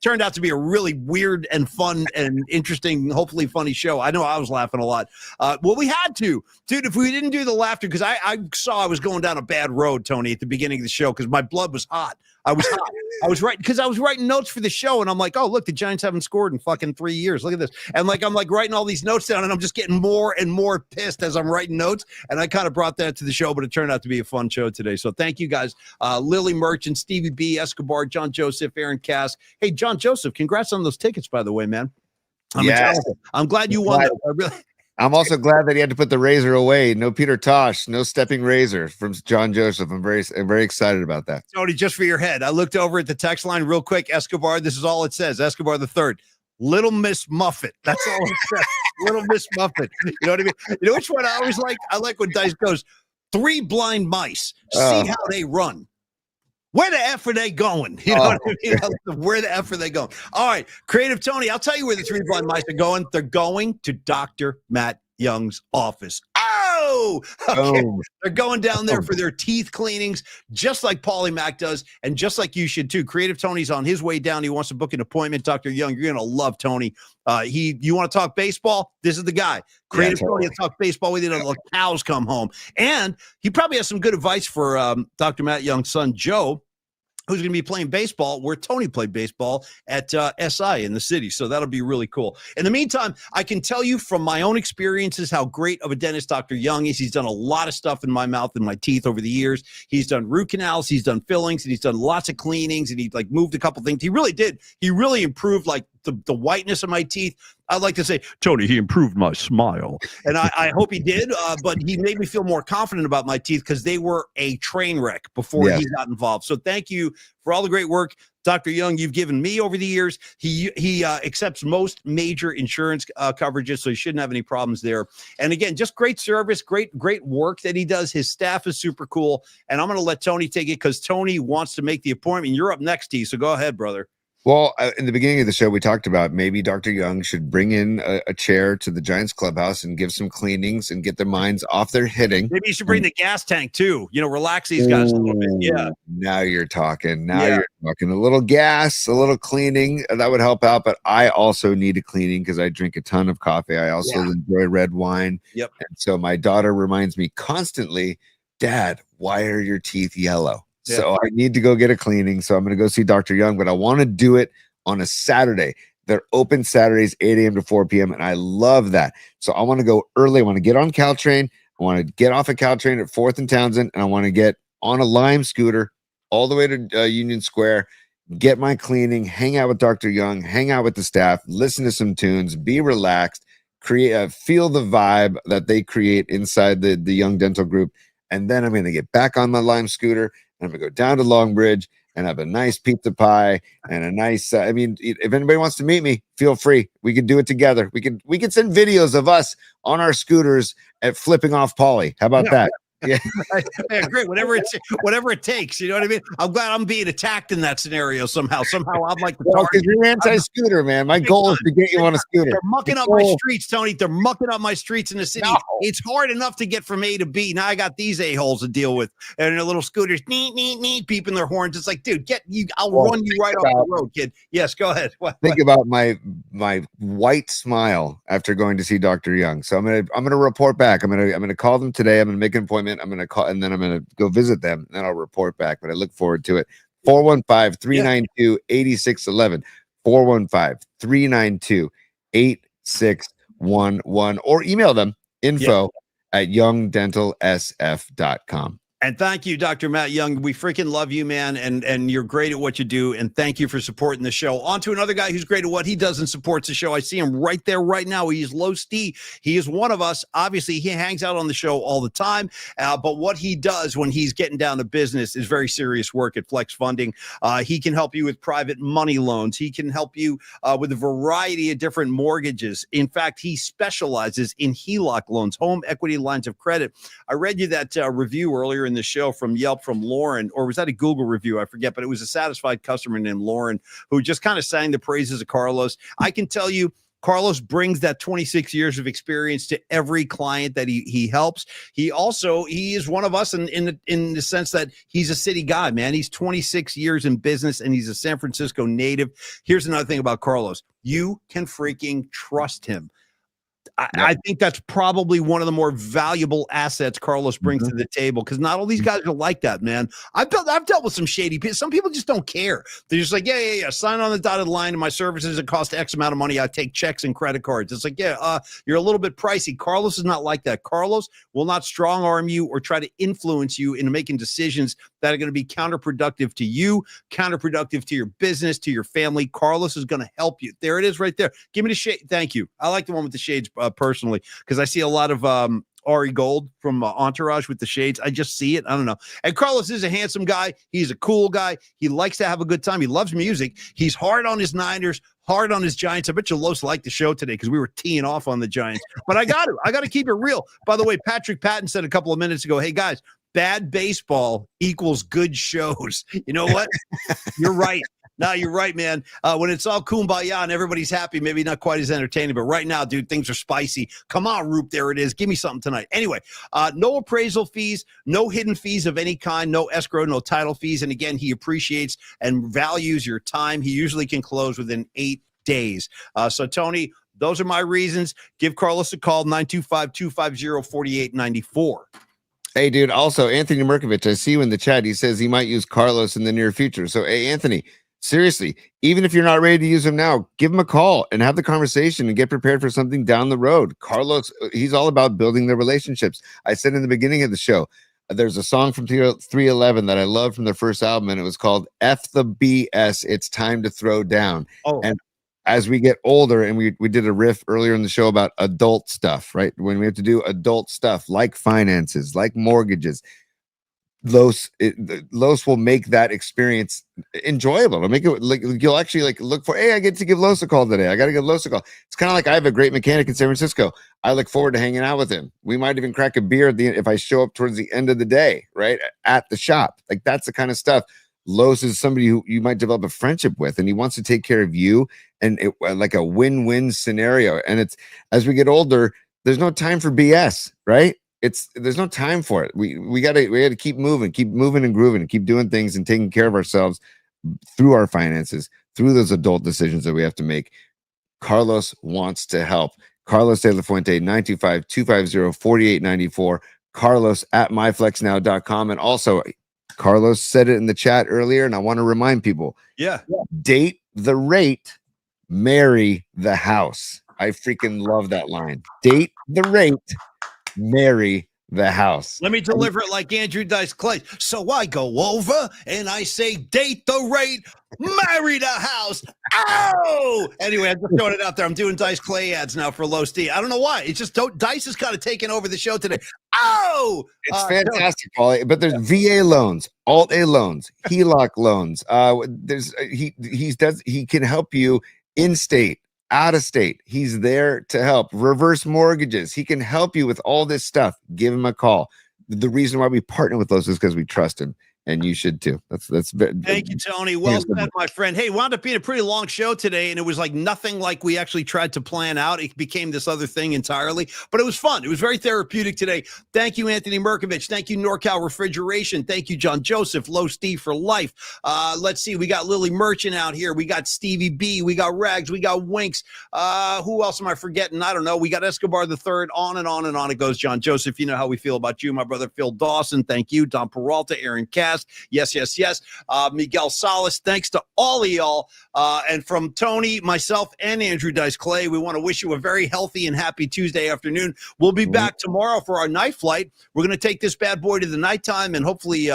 Turned out to be a really weird and fun and interesting, hopefully funny show. I know I was laughing a lot. Well, we had to. Dude, if we didn't do the laughter, because I saw I was going down a bad road, Tony, at the beginning of the show because my blood was hot. I was hot. I was writing notes for the show, and I'm like, oh, look, the Giants haven't scored in fucking 3 years. Look at this. And I'm writing all these notes down, and I'm just getting more and more pissed as I'm writing notes. And I kind of brought that to the show, but it turned out to be a fun show today. So thank you guys. Lily Merchant, Stevie B, Escobar, John Joseph, Aaron Cass. Hey, John Joseph, congrats on those tickets, by the way, man. I'm glad you won. I'm also glad that he had to put the razor away. No Peter Tosh, no stepping razor from John Joseph. I'm very excited about that. Tony, just for your head, I looked over at the text line real quick. Escobar, this is all it says. Escobar the third. Little Miss Muffet. That's all it says. Little Miss Muffet. You know what I mean? You know which one I always like? I like when Dice goes, 3 blind mice. See how they run. Where the F are they going? You know what I mean? Where the F are they going? All right, Creative Tony, I'll tell you where the 3 blind mice are going. They're going to Dr. Matt Young's office. Okay. They're going down there for their teeth cleanings, just like Paulie Mac does, and just like you should too. Creative Tony's on his way down. He wants to book an appointment. Dr. Young, you're gonna love Tony. You want to talk baseball? This is the guy. Creative Tony will talk baseball with you until the cows come home. And he probably has some good advice for Dr. Matt Young's son, Joe, who's going to be playing baseball where Tony played baseball at SI in the city. So that'll be really cool. In the meantime, I can tell you from my own experiences how great of a dentist Dr. Young is. He's done a lot of stuff in my mouth and my teeth over the years. He's done root canals, he's done fillings, and he's done lots of cleanings, and he moved a couple things. He really did. He really improved the whiteness of my teeth. I like to say, Tony, he improved my smile. And I hope he did, but he made me feel more confident about my teeth because they were a train wreck before he got involved. So thank you for all the great work, Dr. Young, you've given me over the years. He accepts most major insurance coverages, so he shouldn't have any problems there. And again, just great service, great work that he does. His staff is super cool. And I'm going to let Tony take it because Tony wants to make the appointment. You're up next, T, so go ahead, brother. Well, in the beginning of the show, we talked about maybe Dr. Young should bring in a chair to the Giants clubhouse and give some cleanings and get their minds off their hitting. Maybe you should bring the gas tank too. Relax these guys a little bit. Yeah. Now you're talking. You're talking. A little gas, a little cleaning, that would help out. But I also need a cleaning because I drink a ton of coffee. I also enjoy red wine. Yep. And so my daughter reminds me constantly, Dad, why are your teeth yellow? So I need to go get a cleaning. So I'm going to go see Dr. Young, but I want to do it on a Saturday. They're open Saturdays, 8 a.m. to 4 p.m. And I love that. So I want to go early. I want to get on Caltrain. I want to get off of Caltrain at 4th and Townsend. And I want to get on a Lime scooter all the way to Union Square, get my cleaning, hang out with Dr. Young, hang out with the staff, listen to some tunes, be relaxed, feel the vibe that they create inside the Young Dental Group. And then I'm going to get back on my Lime scooter. I'm going to go down to Long Bridge and have a nice pizza pie and a nice, if anybody wants to meet me, feel free. We can do it together. We can send videos of us on our scooters at flipping off Paulie. How about that? Yeah. Yeah, great. Whatever it takes. You know what I mean? I'm glad I'm being attacked in that scenario somehow. Somehow I'm like the Well, target. because you're anti-scooter, man. My goal is to get you on a scooter. They're mucking up my streets, Tony. They're mucking up my streets in the city. No. It's hard enough to get from A to B. Now I got these a-holes to deal with. And their little scooters, beeping their horns. It's like, dude, I'll run you right off the road, kid. Yes, go ahead. Think about my white smile after going to see Dr. Young. So I'm gonna report back. I'm gonna call them today. I'm gonna make an appointment. I'm gonna call, and then I'm gonna go visit them, and then I'll report back. But I look forward to it. 415-392-8611. 415-392-8611, or email them info@youngdentalsf.com. And thank you, Dr. Matt Young. We freaking love you, man. And you're great at what you do. And thank you for supporting the show. On to another guy who's great at what he does and supports the show. I see him right there right now. He's Low Steve. He is one of us. Obviously, he hangs out on the show all the time. But what he does when he's getting down to business is very serious work at Flex Funding. He can help you with private money loans. He can help you with a variety of different mortgages. In fact, he specializes in HELOC loans, home equity lines of credit. I read you that review earlier in the show from Yelp from Lauren, or was that a Google review? I forget, but it was a satisfied customer named Lauren who just kind of sang the praises of Carlos. I can tell you, Carlos brings that 26 years of experience to every client that he helps. He is one of us in the sense that he's a city guy, man. He's 26 years in business and he's a San Francisco native. Here's another thing about Carlos. You can freaking trust him. I think that's probably one of the more valuable assets Carlos brings to the table, because not all these guys are like that, man. I've dealt with some shady people. Some people just don't care. They're just like, yeah. Sign on the dotted line and my services, it cost X amount of money. I take checks and credit cards. It's like, you're a little bit pricey. Carlos is not like that. Carlos will not strong arm you or try to influence you into making decisions that are going to be counterproductive to you, counterproductive to your business, to your family. Carlos is going to help you. There it is right there. Give me the shade. Thank you. I like the one with the shades personally, because I see a lot of Ari Gold from Entourage with the shades. I just see it. I don't know. And Carlos is a handsome guy. He's a cool guy. He likes to have a good time. He loves music. He's hard on his Niners, hard on his Giants. I bet you Los liked the show today because we were teeing off on the Giants. But I got to keep it real. By the way, Patrick Patton said a couple of minutes ago, hey, guys, bad baseball equals good shows. You know what? You're right. No, you're right, man. When it's all kumbaya and everybody's happy, maybe not quite as entertaining. But right now, dude, things are spicy. Come on, Roop. There it is. Give me something tonight. Anyway, no appraisal fees, no hidden fees of any kind, no escrow, no title fees. And again, he appreciates and values your time. He usually can close within 8 days. So, Tony, those are my reasons. Give Carlos a call, 925-250-4894. Hey, dude. Also, Anthony Merkovich, I see you in the chat. He says he might use Carlos in the near future. So, hey, Anthony, seriously, even if you're not ready to use him now, give him a call and have the conversation and get prepared for something down the road. Carlos, he's all about building the relationships. I said in the beginning of the show, there's a song from 311 that I love from their first album, and it was called F the BS, It's Time to Throw Down. Oh. And as we get older, and we did a riff earlier in the show about adult stuff, right? When we have to do adult stuff like finances, like mortgages, Los will make that experience enjoyable. It'll make it like you'll actually like look for, hey, I get to give Los a call today. I got to give Los a call. It's kind of like I have a great mechanic in San Francisco. I look forward to hanging out with him. We might even crack a beer at the end if I show up towards the end of the day, right? At the shop. Like that's the kind of stuff. Los is somebody who you might develop a friendship with, and he wants to take care of you, and like a win-win scenario. And it's, as we get older, there's no time for BS, right? There's no time for it. We gotta keep moving and grooving, and keep doing things and taking care of ourselves through our finances, through those adult decisions that we have to make. Carlos wants to help. Carlos De La Fuente, 925-250-4894. Carlos at myflexnow.com. And also, Carlos said it in the chat earlier, and I want to remind people, date the rate, marry the house. I freaking love that line. Date the rate, marry the house. Let me deliver it like Andrew Dice Clay. So I go over and I say, date the rate, marry the house. Oh! Anyway, I'm just throwing it out there. I'm doing Dice Clay ads now for Low Steve. I don't know why. It's just Dice has kind of taken over the show today. Oh! It's fantastic, Paulie. But there's VA loans, Alt-A loans, HELOC loans. He can help you in state, out of state. He's there to help. Reverse mortgages. He can help you with all this stuff. Give him a call. the reason why we partner with those is because we trust him. And you should too. Thank you, Tony. Well said, my friend. Hey, wound up being a pretty long show today, and it was like nothing like we actually tried to plan out. It became this other thing entirely, but it was fun. It was very therapeutic today. Thank you, Anthony Merkovich. Thank you, NorCal Refrigeration. Thank you, John Joseph, Low Steve for life. Let's see. We got Lily Merchant out here. We got Stevie B. We got Rags. We got Winks. Who else am I forgetting? I don't know. We got Escobar the Third. On and on and on it goes. John Joseph, you know how we feel about you, my brother Phil Dawson. Thank you, Don Peralta, Aaron Cass. Yes. Miguel Salas, thanks to all of y'all. And from Tony, myself, and Andrew Dice Clay, we want to wish you a very healthy and happy Tuesday afternoon. We'll be back tomorrow for our night flight. We're going to take this bad boy to the nighttime, and hopefully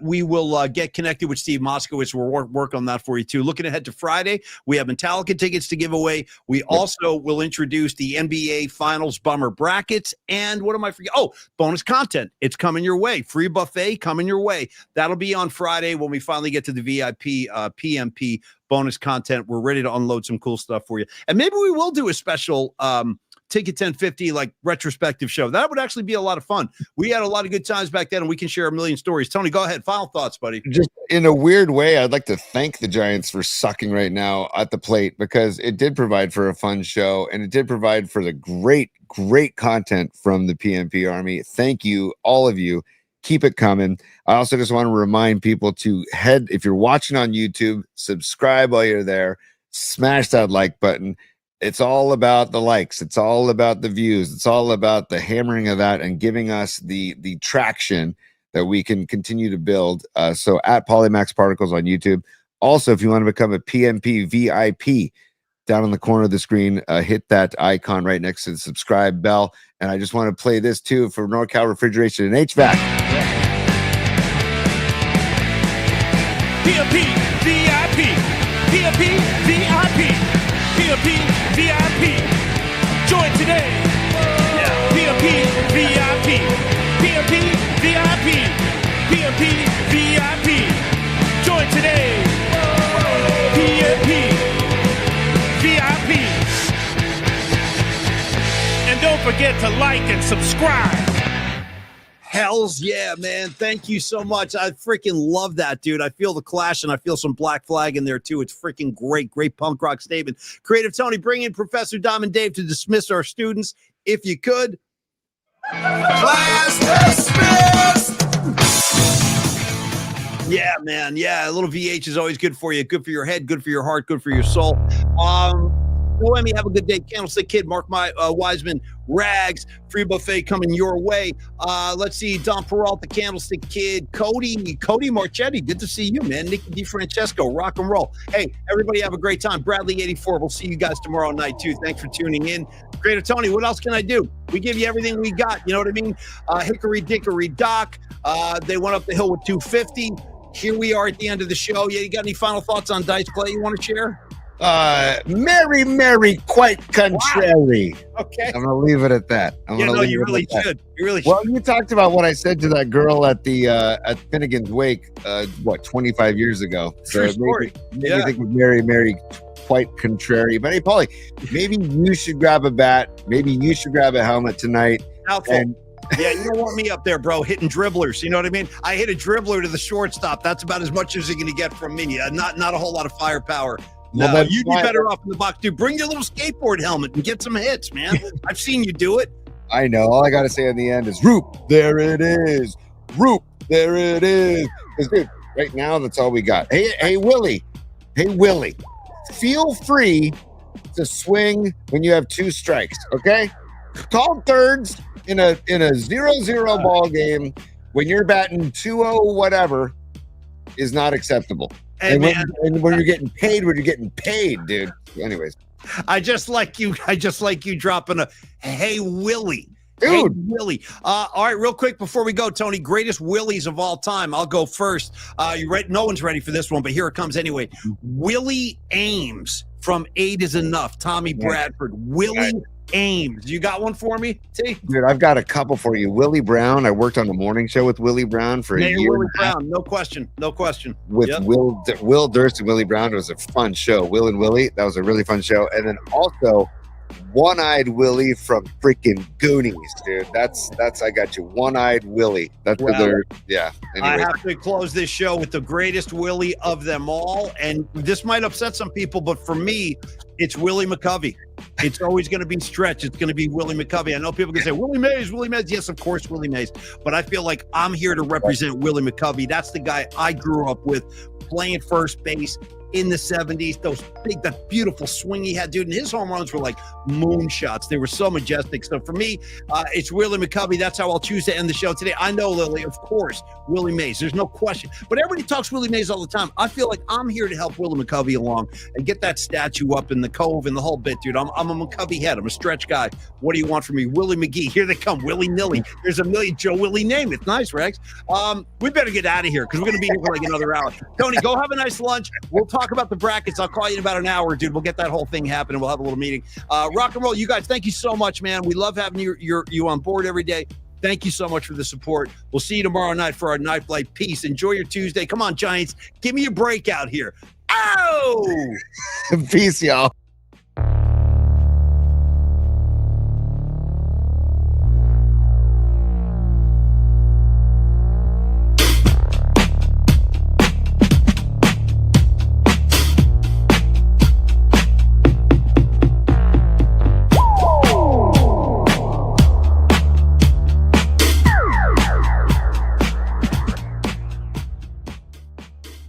we will get connected with Steve Moskowitz. We'll work on that for you, too. Looking ahead to Friday, we have Metallica tickets to give away. We also will introduce the NBA Finals Bummer Brackets. And what am I forgetting? Oh, bonus content. It's coming your way. Free buffet coming your way. That'll be on Friday when we finally get to the VIP PMP bonus content. We're ready to unload some cool stuff for you. And maybe we will do a special Ticket 1050 like retrospective show. That would actually be a lot of fun. We had a lot of good times back then, and we can share a million stories. Tony, go ahead. Final thoughts, buddy. Just in a weird way, I'd like to thank the Giants for sucking right now at the plate, because it did provide for a fun show, and it did provide for the great content from the PMP Army. Thank you, all of you. Keep it coming. I also just want to remind people to head, if you're watching on YouTube, subscribe while you're there. Smash that like button. It's all about the likes. It's all about the views. It's all about the hammering of that and giving us the traction that we can continue to build. So at Polymax Particles on YouTube. Also, if you want to become a PMP VIP, down on the corner of the screen, hit that icon right next to the subscribe bell. And I just want to play this too for NorCal Refrigeration and HVAC. PMP VIP. PMP VIP. PMP VIP. Join today. PMP VIP. PMP VIP. PMP VIP. Join today. PMP VIP. And don't forget to like and subscribe. Hells yeah, man. Thank you so much. I freaking love that, dude. I feel the Clash, and I feel some Black Flag in there, too. It's freaking great. Great punk rock statement. Creative Tony, bring in Professor Diamond Dave to dismiss our students, if you could. Class dismissed! Yeah, man. Yeah, a little VH is always good for you. Good for your head, good for your heart, good for your soul. Noemi, have a good day. Candlestick Kid, Mark Wiseman, Rags, free buffet coming your way. Let's see, Don Peralta, Candlestick Kid, Cody Marchetti, good to see you, man. Nicky DiFrancesco, rock and roll. Hey, everybody have a great time. Bradley 84, we'll see you guys tomorrow night too. Thanks for tuning in. Creator Tony, what else can I do? We give you everything we got, you know what I mean? Hickory Dickory Dock, they went up the hill with 250. Here we are at the end of the show. Yeah, you got any final thoughts on Dice Clay you want to share? Mary, quite contrary. Wow. Okay. I'm gonna leave it at that. You really should. You really should. Well, you talked about what I said to that girl at the at Finnegan's Wake, 25 years ago. True story. Maybe I think with Mary, quite contrary. But hey, Paulie, maybe you should grab a bat. Maybe you should grab a helmet tonight. Mouthful. Yeah, you don't want me up there, bro, hitting dribblers. You know what I mean? I hit a dribbler to the shortstop. That's about as much as you're going to get from me. Not a whole lot of firepower. No, well, you'd be better off in the box, dude. Bring your little skateboard helmet and get some hits, man. I've seen you do it. I know. All I got to say in the end is, Roop, there it is. Roop, there it is. Because, dude, right now, that's all we got. Hey, Willie. Hey, Willie. Feel free to swing when you have two strikes, okay? Call thirds in a 0-0 ball game when you're batting 2-0 whatever is not acceptable. Hey, and man. when you're getting paid, dude. Anyways, I just like you dropping a hey Willie. Dude. Hey, Willie. All right, real quick before we go, Tony, greatest Willies of all time. I'll go first. You ready? No one's ready for this one, but here it comes anyway. Willie Ames from 8 is Enough. Tommy Bradford. Willie Ames. You got one for me, T? Dude, I've got a couple for you. Willie Brown. I worked on the morning show with Willie Brown for a year. Willie Brown, no question. With Will Durst and Willie Brown. It was a fun show. Will and Willie. That was a really fun show. And then also One-Eyed Willie from freaking Goonies, dude. That's I got you. One-Eyed Willie. That's Well, their, yeah. I Anyway, have to close this show with the greatest Willie of them all. And this might upset some people, but for me, it's Willie McCovey. It's always going to be Stretch. It's going to be Willie McCovey. I know people can say, Willie Mays, Willie Mays. Yes, of course, Willie Mays. But I feel like I'm here to represent Willie McCovey. That's the guy I grew up with playing first base in the 70s. Those big, that beautiful swing he had, dude. And his home runs were like moonshots. They were so majestic. So for me, it's Willie McCovey. That's how I'll choose to end the show today. I know, Lily, of course, Willie Mays. There's no question. But everybody talks Willie Mays all the time. I feel like I'm here to help Willie McCovey along and get that statue up in the Cove and the whole bit, dude. I'm a McCovey head. I'm a Stretch guy. What do you want from me? Willie McGee. Here they come. Willie Nilly. There's a million Joe Willie name. It's nice, Rex. We better get out of here because we're going to be here for like another hour. Tony, go have a nice lunch. We'll talk about the brackets. I'll call you in about an hour, dude. We'll get that whole thing happening. We'll have a little meeting. Rock and roll. You guys, thank you so much, man. We love having you on board every day. Thank you so much for the support. We'll see you tomorrow night for our Night Flight. Peace. Enjoy your Tuesday. Come on, Giants. Give me a break out here. Ow! peace, y'all.